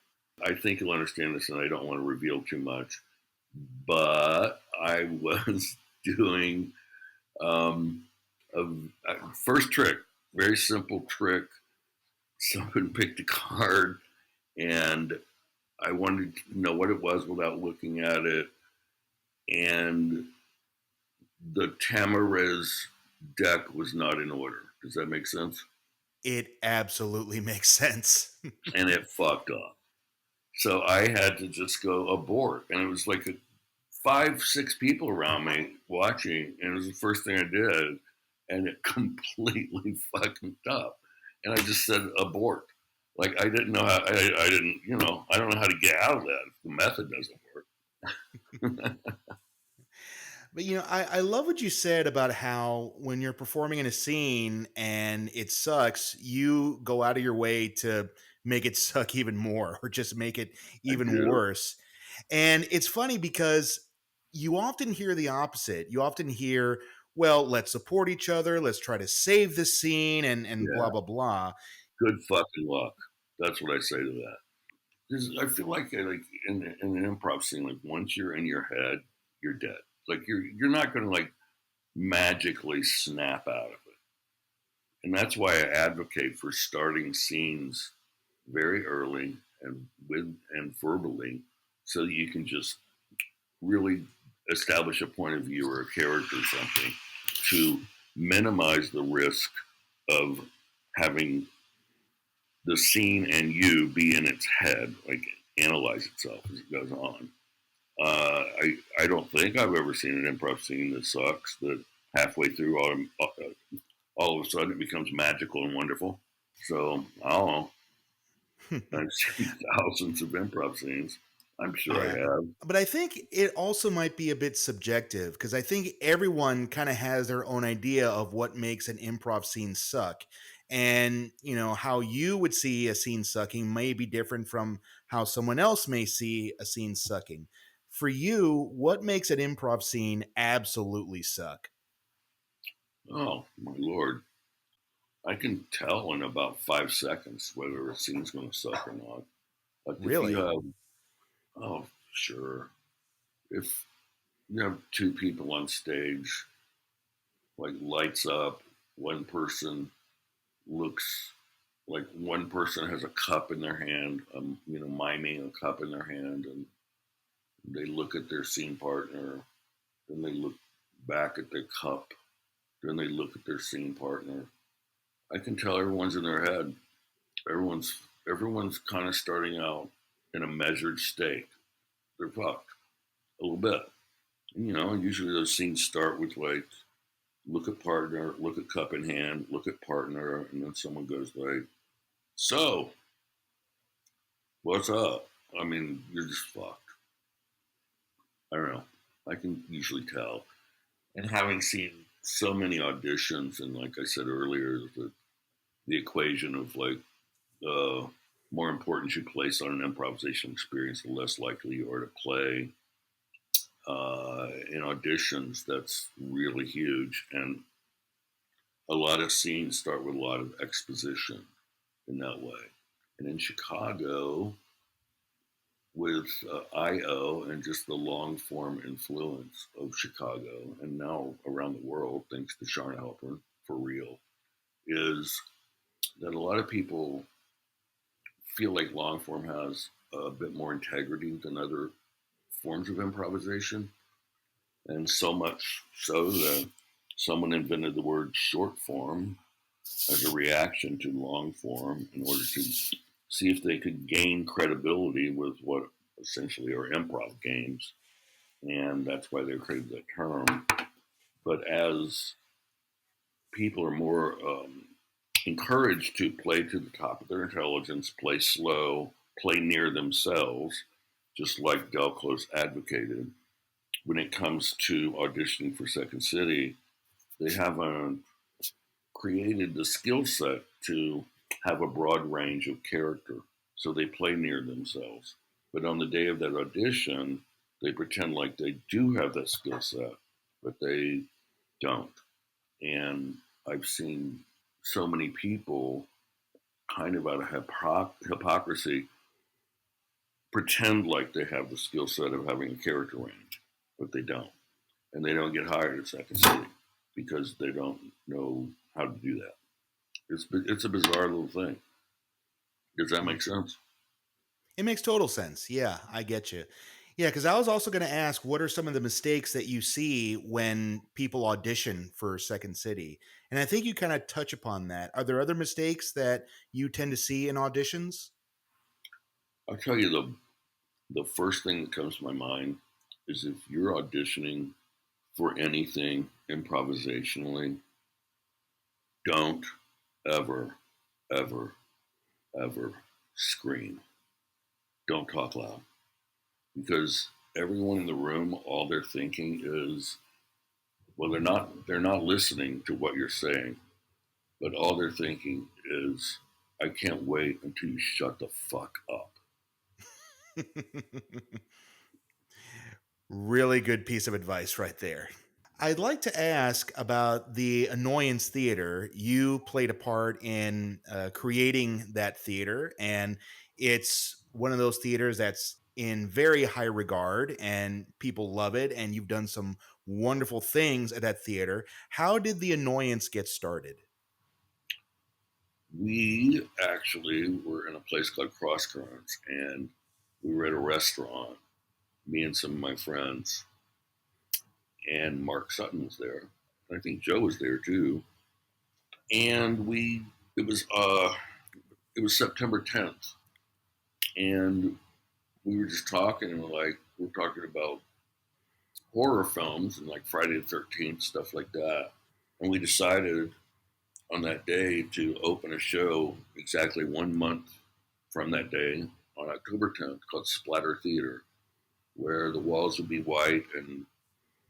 I think you'll understand this, and I don't want to reveal too much, but I was doing um, a first trick, very simple trick. Someone picked a card, and I wanted to know what it was without looking at it. And the Tamarez deck was not in order. Does that make sense? It absolutely makes sense. And it fucked up. So I had to just go abort. And it was like 5, 6 people around me watching. And it was the first thing I did. And it completely fucking up. And I just said abort. Like I didn't know how, I didn't, I don't know how to get out of that if the method doesn't work. But I love what you said about how when you're performing in a scene and it sucks, you go out of your way to make it suck even more or just make it I even do. worse. And it's funny because you often hear the opposite. You often hear, well, let's support each other, let's try to save the scene and blah Yeah. blah blah. Good fucking luck. That's what I say to that. 'Cause I feel like in an improv scene, like once you're in your head, you're dead. Like you're not going to like magically snap out of it. And that's why I advocate for starting scenes very early and verbally, so that you can just really establish a point of view or a character or something to minimize the risk of having the scene and you be in its head, like analyze itself as it goes on. I don't think I've ever seen an improv scene that sucks. That halfway through, all of a sudden, it becomes magical and wonderful. So I don't know. I've seen thousands of improv scenes. I'm sure I Yeah. have. But I think it also might be a bit subjective because I think everyone kind of has their own idea of what makes an improv scene suck. And, how you would see a scene sucking may be different from how someone else may see a scene sucking. For you, what makes an improv scene absolutely suck? Oh my lord! I can tell in about 5 seconds whether a scene's going to suck or not. Like if you Really? have, oh sure, if you have two people on stage, like lights up, one person looks like one person has a cup in their hand, miming a cup in their hand, and they look at their scene partner, then they look back at their cup, then they look at their scene partner. I can tell everyone's in their head. Everyone's kind of starting out in a measured state. They're fucked a little bit. And, usually those scenes start with like look at partner, look at cup in hand, look at partner, and then someone goes like, "So, what's up?" I mean, you're just fucked. I don't know. I can usually tell. And having seen so many auditions, and like I said earlier, the equation of like the more importance you place on an improvisation experience, the less likely you are to play in auditions. That's really huge. And a lot of scenes start with a lot of exposition in that way. And in Chicago, with IO and just the long form influence of Chicago, and now around the world, thanks to Sharna Halpern, for real, is that a lot of people feel like long form has a bit more integrity than other forms of improvisation. And so much so that someone invented the word short form as a reaction to long form in order to see if they could gain credibility with what essentially are improv games. And that's why they created that term. But as people are more encouraged to play to the top of their intelligence, play slow, play near themselves, just like Del Close advocated, when it comes to auditioning for Second City, they haven't created the skill set to have a broad range of character. So they play near themselves. But on the day of that audition, they pretend like they do have that skill set, but they don't. And I've seen so many people kind of out of hypocrisy pretend like they have the skill set of having a character range, but they don't. And they don't get hired at Second City because they don't know how to do that. It's a bizarre little thing. Does that Hmm. make sense? It makes total sense. Yeah, I get you. Yeah, because I was also going to ask, what are some of the mistakes that you see when people audition for Second City? And I think you kind of touch upon that. Are there other mistakes that you tend to see in auditions? I'll tell you the first thing that comes to my mind is if you're auditioning for anything improvisationally, don't ever, ever, ever scream. Don't talk loud because everyone in the room, all they're thinking is, well, they're not listening to what you're saying, but all they're thinking is, I can't wait until you shut the fuck up. Really good piece of advice right there. I'd like to ask about the Annoyance Theater. You played a part in creating that theater, and it's one of those theaters that's in very high regard, and people love it. And you've done some wonderful things at that theater. How did the Annoyance get started? We actually were in a place called Cross Currents, and we were at a restaurant, me and some of my friends, and Mark Sutton was there. I think Joe was there too. And it was it was September 10th, and we were just talking, and we're talking about horror films and like Friday the 13th, stuff like that. And we decided on that day to open a show exactly 1 month from that day on October 10th called Splatter Theater, where the walls would be white and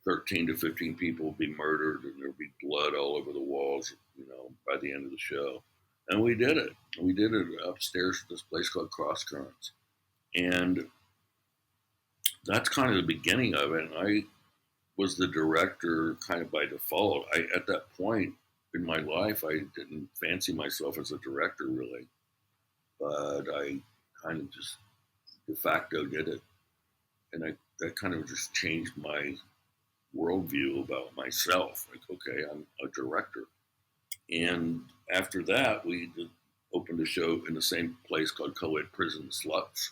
13 to 15 people would be murdered and there would be blood all over the walls, by the end of the show. And we did it. We did it upstairs at this place called Cross Currents. And that's kind of the beginning of it. And I was the director kind of by default. At that point in my life, I didn't fancy myself as a director really, but I kind of just de facto did it. And that kind of just changed my worldview about myself. Like, okay, I'm a director. And after that, we opened a show in the same place called Co-ed Prison Sluts.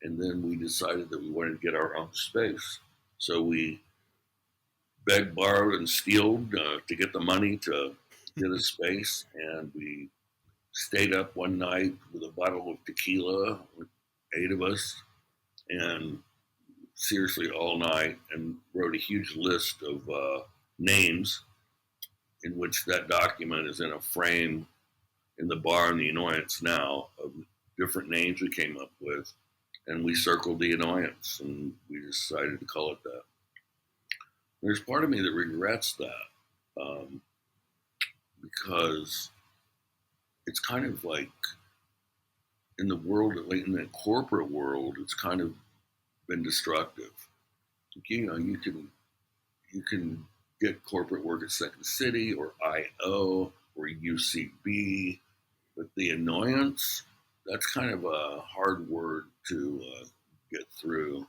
And then we decided that we wanted to get our own space. So we begged, borrowed, and stealed to get the money to get a space. And we stayed up one night with a bottle of tequila, with 8 of us, and seriously all night, and wrote a huge list of names, in which that document is in a frame in the bar in the Annoyance now, of different names we came up with. And we circled the Annoyance, and we decided to call it that. There's part of me that regrets that, because it's kind of like in the world, in the corporate world, it's kind of been destructive. You can get corporate work at Second City or IO or UCB, but the Annoyance, that's kind of a hard word to get through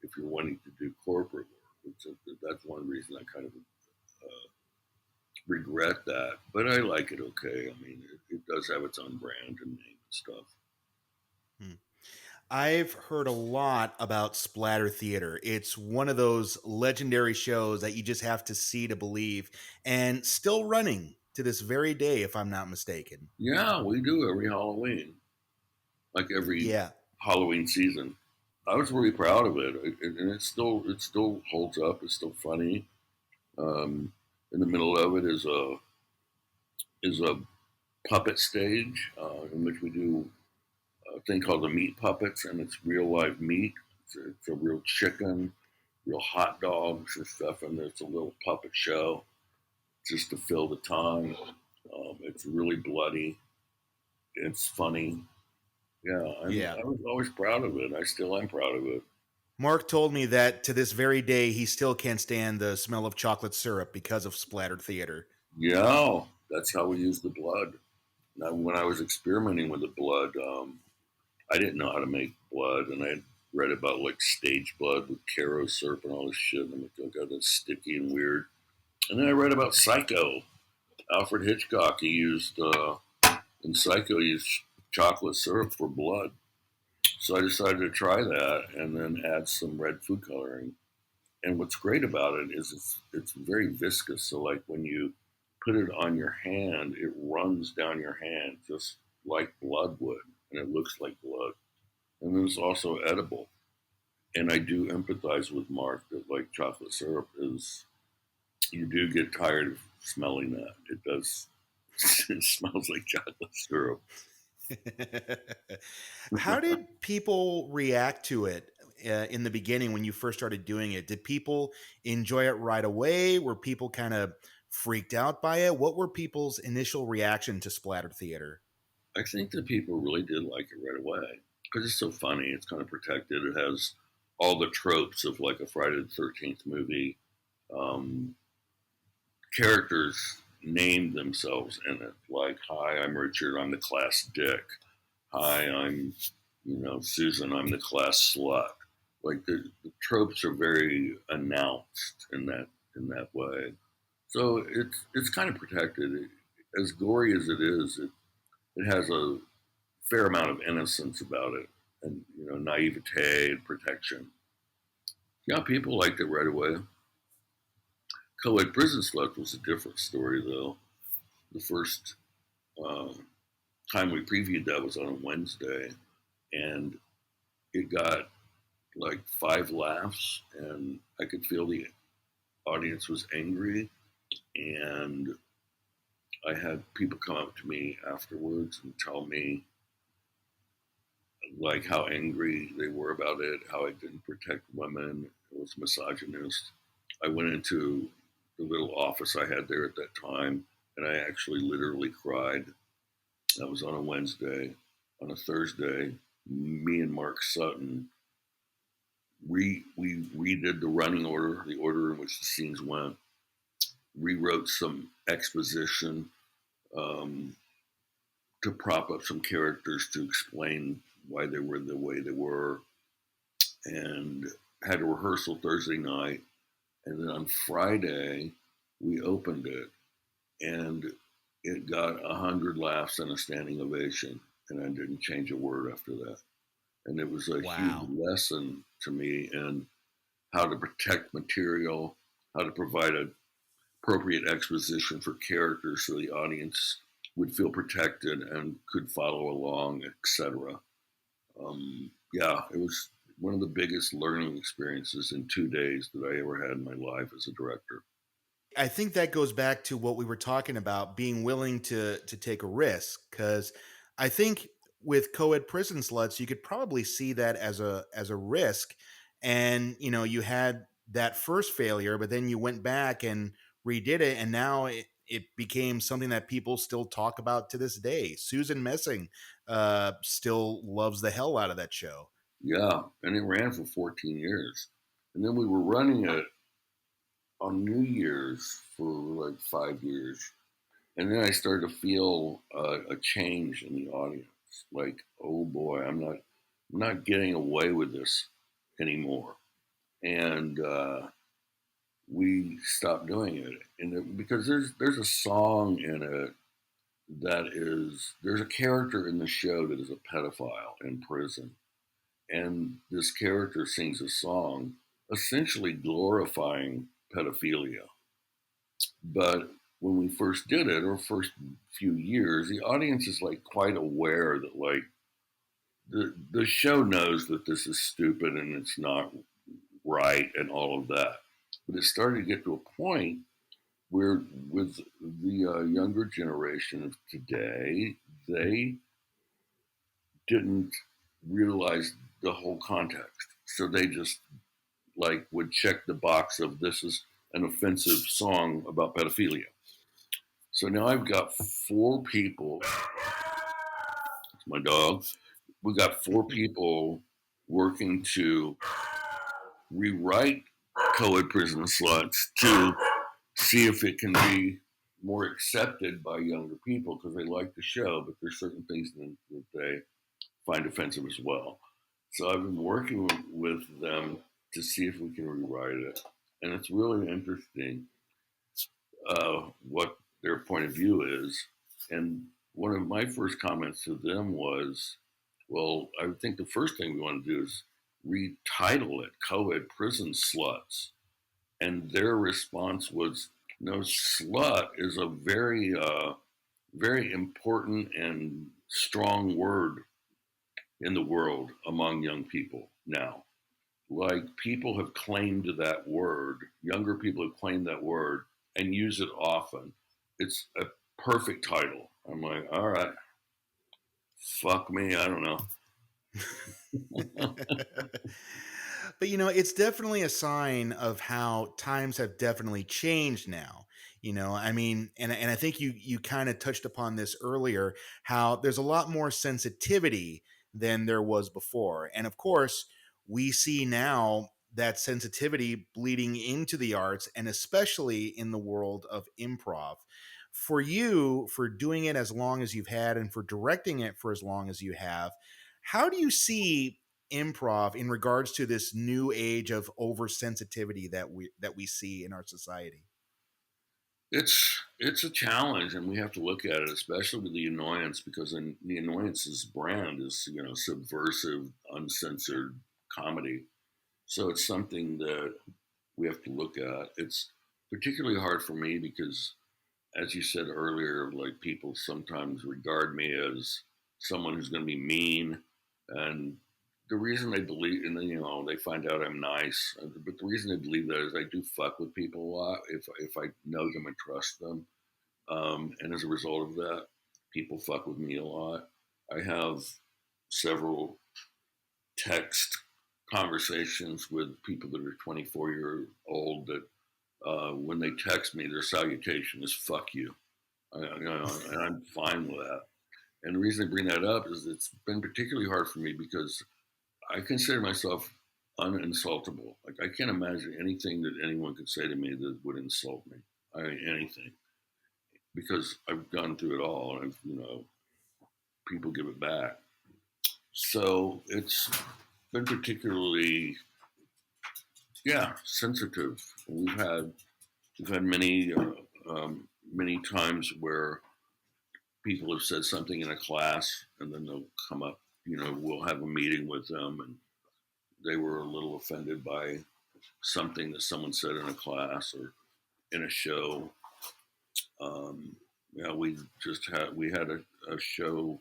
if you're wanting to do corporate work. That's one reason I kind of regret that, but I like it okay. I mean, it does have its own brand and name and stuff. I've heard a lot about Splatter Theater. It's one of those legendary shows that you just have to see to believe, and still running to this very day, if I'm not mistaken. Yeah, we do every Halloween, like every Yeah. Halloween season. I was really proud of it, and it still holds up. It's still funny. In the middle of it is a puppet stage in which we do a thing called the meat puppets, and it's real live meat. It's a real chicken, real hot dogs and stuff, and it's a little puppet show just to fill the time. It's really bloody. It's funny. Yeah, Yeah. I was always proud of it. I still am proud of it. Mark told me that to this very day, he still can't stand the smell of chocolate syrup because of Splatter Theater. Yeah, that's how we use the blood. Now, when I was experimenting with the blood, I didn't know how to make blood, and I had read about like stage blood with Caro syrup and all this shit. And I'm like, oh god, that's sticky and weird. And then I read about Psycho. Alfred Hitchcock, he used in Psycho, he used chocolate syrup for blood. So I decided to try that and then add some red food coloring. And what's great about it is it's very viscous. So like when you put it on your hand, it runs down your hand just like blood would, and it looks like blood. And then it's also edible. And I do empathize with Mark that like chocolate syrup is, you do get tired of smelling that. It does. It smells like chocolate syrup. How did people react to it in the beginning when you first started doing it? Did people enjoy it right away? Were people kind of freaked out by it? What were people's initial reaction to Splatter Theater? I think that people really did like it right away because it's so funny. It's kind of protected. It has all the tropes of like a Friday the 13th movie. Um, Characters name themselves in it. Like, hi, I'm Richard. I'm the class dick. Hi, I'm, Susan. I'm the class slut. Like the tropes are very announced in that way. So it's kind of protected. As gory as it is, it has a fair amount of innocence about it, and naivete and protection. Yeah, people liked it right away. Co-ed prison slut was a different story, though. The first uh, time we previewed that was on a Wednesday, and it got like 5 laughs, and I could feel the audience was angry. And I had people come up to me afterwards and tell me like how angry they were about it, how I didn't protect women, it was misogynist. I went into the little office I had there at that time, and I actually literally cried. That was on a Wednesday. On a Thursday, me and Mark Sutton we redid the running order, the order in which the scenes went, rewrote some exposition um, to prop up some characters to explain why they were the way they were, and had a rehearsal Thursday night. And then on Friday, we opened it, and it got 100 laughs and a standing ovation. And I didn't change a word after that. And it was a huge Wow. lesson to me in how to protect material, how to provide a appropriate exposition for characters so the audience would feel protected and could follow along, etc. Yeah, it was one of the biggest learning experiences in 2 days that I ever had in my life as a director. I think that goes back to what we were talking about, being willing to take a risk. Because I think with co-ed prison sluts, you could probably see that as a risk. And you had that first failure, but then you went back and redid it, and now it became something that people still talk about to this day. Susan Messing still loves the hell out of that show. Yeah, and it ran for 14 years. And then we were running it on New Year's for like 5 years. And then I started to feel a change in the audience. Like, oh boy, I'm not getting away with this anymore. And we stopped doing it. Because there's a song in it that is there's a character in the show that is a pedophile in prison, and this character sings a song essentially glorifying pedophilia. But when we first did it, or first few years, the audience is like quite aware that like the show knows that this is stupid and it's not right and all of that. But it started to get to a point where, with the younger generation of today, they didn't realize the whole context. So they just like would check the box of this is an offensive song about pedophilia. So now I've got 4 people. It's my dog. We've got 4 people working to rewrite co-ed prison sluts to see if it can be more accepted by younger people because they like the show, but there's certain things that they find offensive as well. So I've been working with them to see if we can rewrite it, and it's really interesting what their point of view is. And one of my first comments to them was, well, I would think the first thing we want to do is retitle it Co-ed Prison Sluts. And their response was, no, slut is a very important and strong word in the world among young people now. Like people have claimed that word, younger people have claimed that word and use it often. It's a perfect title. I'm like, all right, fuck me, I don't know. But it's definitely a sign of how times have definitely changed now. I mean, and I think you kind of touched upon this earlier, how there's a lot more sensitivity than there was before. And of course, we see now that sensitivity bleeding into the arts, and especially in the world of improv. For you, for doing it as long as you've had and for directing it for as long as you have, how do you see improv in regards to this new age of oversensitivity that we see in our society? It's a challenge, and we have to look at it, especially with the annoyance, because the annoyance's brand is subversive, uncensored comedy, So it's something that we have to look at. It's particularly hard for me because, as you said earlier, like people sometimes regard me as someone who's going to be mean, and the reason they believe, and then they find out I'm nice, but the reason they believe that is I do fuck with people a lot if I know them and trust them, and as a result of that, people fuck with me a lot. I have several text conversations with people that are 24-year old that when they text me, their salutation is "fuck you," and I'm fine with that. And the reason I bring that up is it's been particularly hard for me because I consider myself uninsultable. Like I can't imagine anything that anyone could say to me that would insult me. Anything because I've gone through it all, and people give it back. So it's been particularly, yeah, sensitive. We've had many times where people have said something in a class, and then they'll come up. We'll have a meeting with them, and they were a little offended by something that someone said in a class or in a show. Yeah, we had a show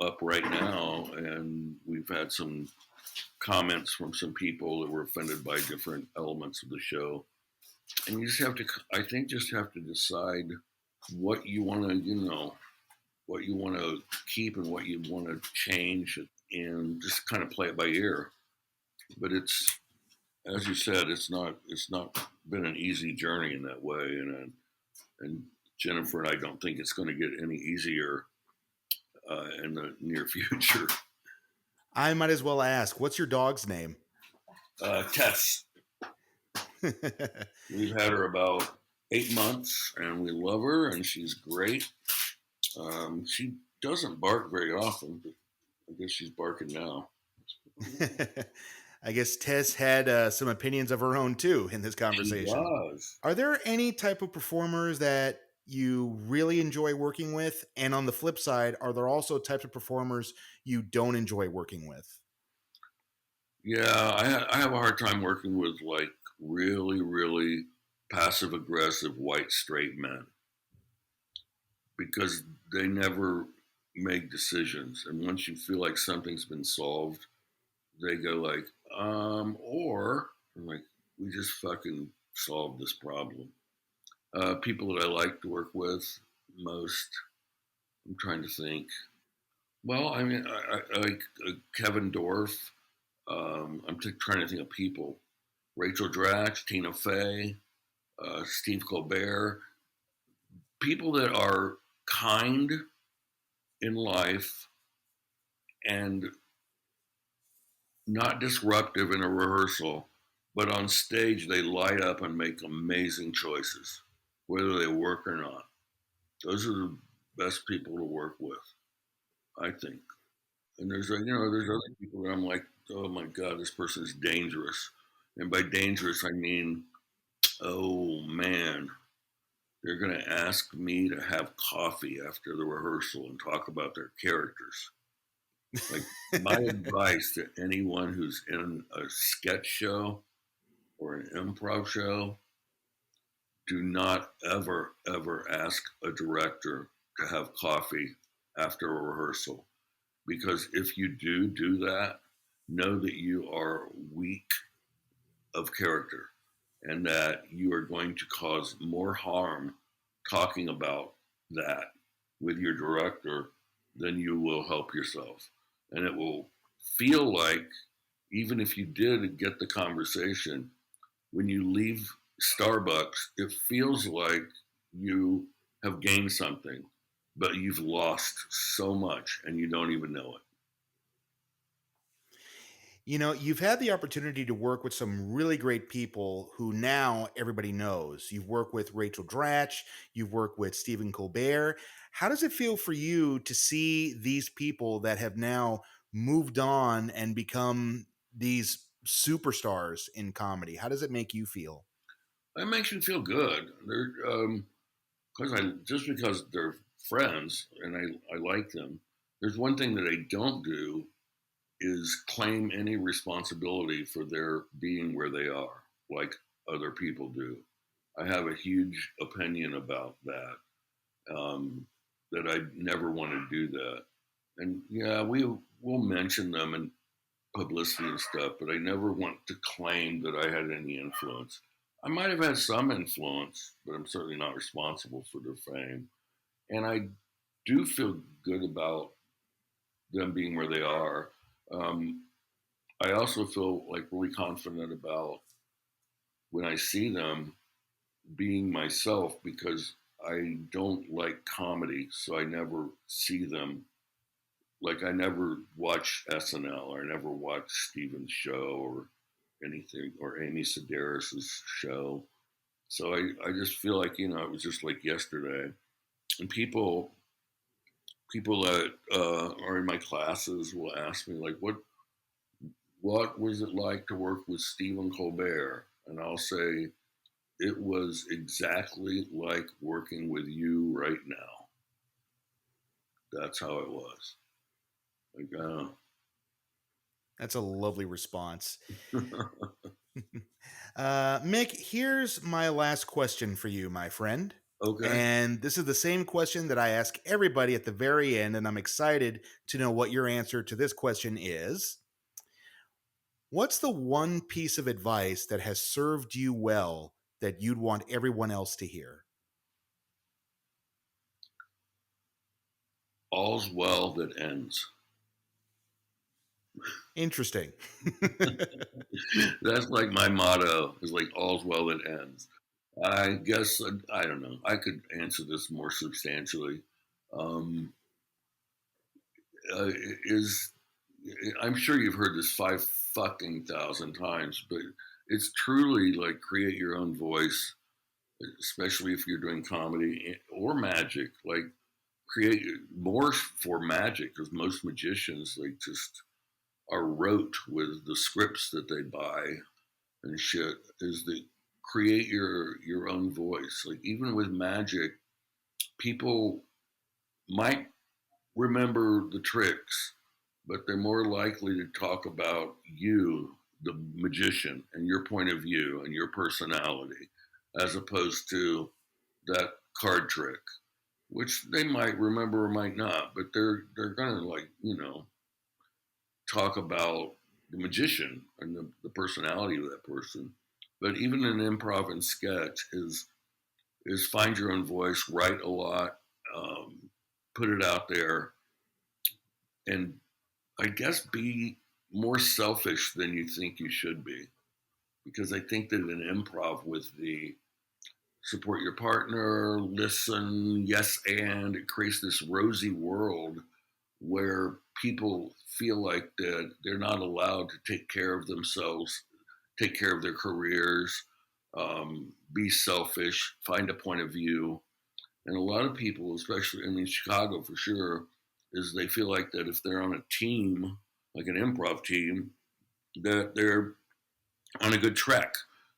up right now, and we've had some comments from some people that were offended by different elements of the show. And you just have to, I think, just have to decide what you want to, what you want to keep and what you want to change, and just kind of play it by ear. But it's, as you said, it's not been an easy journey in that way, and Jennifer and I don't think it's going to get any easier in the near future. I might as well ask, what's your dog's name? Tess, we've had her about 8 months, and we love her, and she's great. She doesn't bark very often, but I guess she's barking now. I guess Tess had some opinions of her own too in this She conversation. does. Are there any type of performers that you really enjoy working with? And on the flip side, are there also types of performers you don't enjoy working with? Yeah, I have a hard time working with like really, really passive aggressive white straight men because they never make decisions. And once you feel like something's been solved, they go like, or I'm like, we just fucking solved this problem. People that I like to work with most, I'm trying to think. Well, I mean, I like Kevin Dorff. Trying to think of people. Rachel Dratch, Tina Fey, Steve Colbert. People that are kind in life and not disruptive in a rehearsal, but on stage they light up and make amazing choices, whether they work or not. Those are the best people to work with, I think. And there's other people that I'm like, oh my god, this person is dangerous. And by dangerous, I mean, oh man, they're going to ask me to have coffee after the rehearsal and talk about their characters. Like my advice to anyone who's in a sketch show or an improv show, do not ever, ever ask a director to have coffee after a rehearsal. Because if you do that, know that you are weak of character and that you are going to cause more harm talking about that with your director than you will help yourself. And it will feel like, even if you did get the conversation, when you leave Starbucks, it feels like you have gained something, but you've lost so much and you don't even know it. You've had the opportunity to work with some really great people who now everybody knows. You've worked with Rachel Dratch, you've worked with Stephen Colbert. How does it feel for you to see these people that have now moved on and become these superstars in comedy? How does it make you feel? It makes you feel good. They're because I just because they're friends and I like them. There's one thing that I don't do, is claim any responsibility for their being where they are, like other people do. I have a huge opinion about that. That I never want to do that. And yeah, will mention them in publicity and stuff, but I never want to claim that I had any influence. I might have had some influence, but I'm certainly not responsible for their fame. And I do feel good about them being where they are. Um, I also feel like really confident about when I see them being myself because I don't like comedy, so I never see them. Like I never watch SNL or I never watch Steven's show or anything or Amy Sedaris's show. So I just feel like, it was just like yesterday. And people that are in my classes will ask me like, what was it like to work with Stephen Colbert? And I'll say, it was exactly like working with you right now. That's how it was. Like, That's a lovely response. Mick, here's my last question for you, my friend. okay. And this is the same question that I ask everybody at the very end, and I'm excited to know what your answer to this question is. What's the one piece of advice that has served you well that you'd want everyone else to hear? All's well that ends. Interesting. That's like my motto is like all's well that ends. I guess I don't know. I could answer this more substantially. Um, is I'm sure you've heard this 5 fucking thousand times, but it's truly like create your own voice, especially if you're doing comedy or magic. Like create more for magic because most magicians like just are rote with the scripts that they buy and shit. Is that create your own voice. Like even with magic, people might remember the tricks, but they're more likely to talk about you, the magician, and your point of view and your personality, as opposed to that card trick, which they might remember or might not, but they're gonna like talk about the magician and the personality of that person. But even an improv and sketch is find your own voice, write a lot, put it out there, and I guess be more selfish than you think you should be. Because I think that in improv, with the support your partner, listen, yes, and it creates this rosy world where people feel like that they're not allowed to take care of themselves, take care of their careers, be selfish, find a point of view. And a lot of people, especially in Chicago for sure, is they feel like that if they're on a team, like an improv team, that they're on a good trek,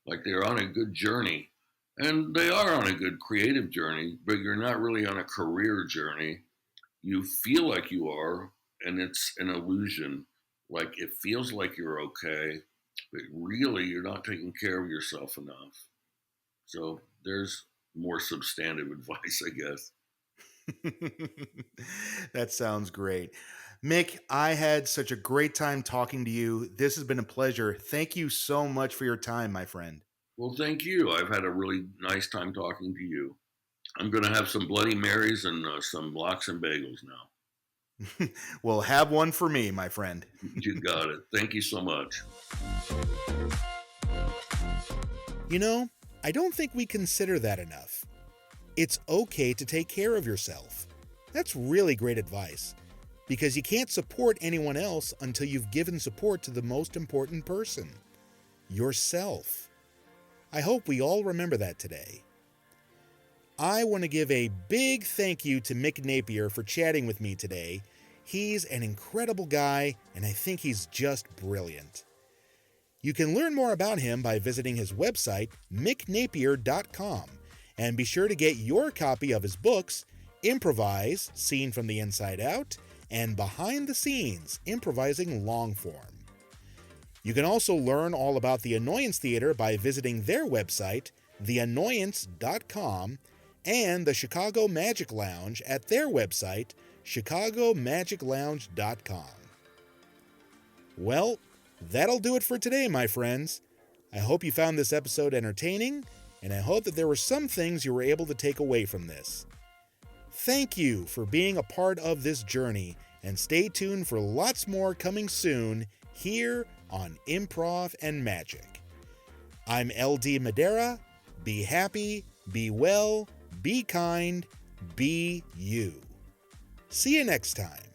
like they're on a good journey. And they are on a good creative journey, but you're not really on a career journey. You feel like you are, and it's an illusion. Like it feels like you're okay, but really you're not taking care of yourself enough. So there's more substantive advice, I guess. That sounds great. Mick, I had such a great time talking to you. This has been a pleasure. Thank you so much for your time, my friend. Well, thank you. I've had a really nice time talking to you. I'm going to have some Bloody Marys and some lox and bagels now. Well, have one for me, my friend. You got it. Thank you so much. I don't think we consider that enough. It's okay to take care of yourself. That's really great advice, because you can't support anyone else until you've given support to the most important person, yourself. I hope we all remember that today. I want to give a big thank you to Mick Napier for chatting with me today. He's an incredible guy, and I think he's just brilliant. You can learn more about him by visiting his website, micknapier.com, and be sure to get your copy of his books, Improvise, Seen from the Inside Out, and behind the scenes Improvising Long Form. You can also learn all about the Annoyance Theater by visiting their website, theannoyance.com, and the Chicago Magic Lounge at their website, chicagomagiclounge.com. Well, that'll do it for today, my friends. I hope you found this episode entertaining, and I hope that there were some things you were able to take away from this. Thank you for being a part of this journey, and stay tuned for lots more coming soon here on Improv and Magic. I'm LD Madeira. Be happy, be well, be kind, be you. See you next time.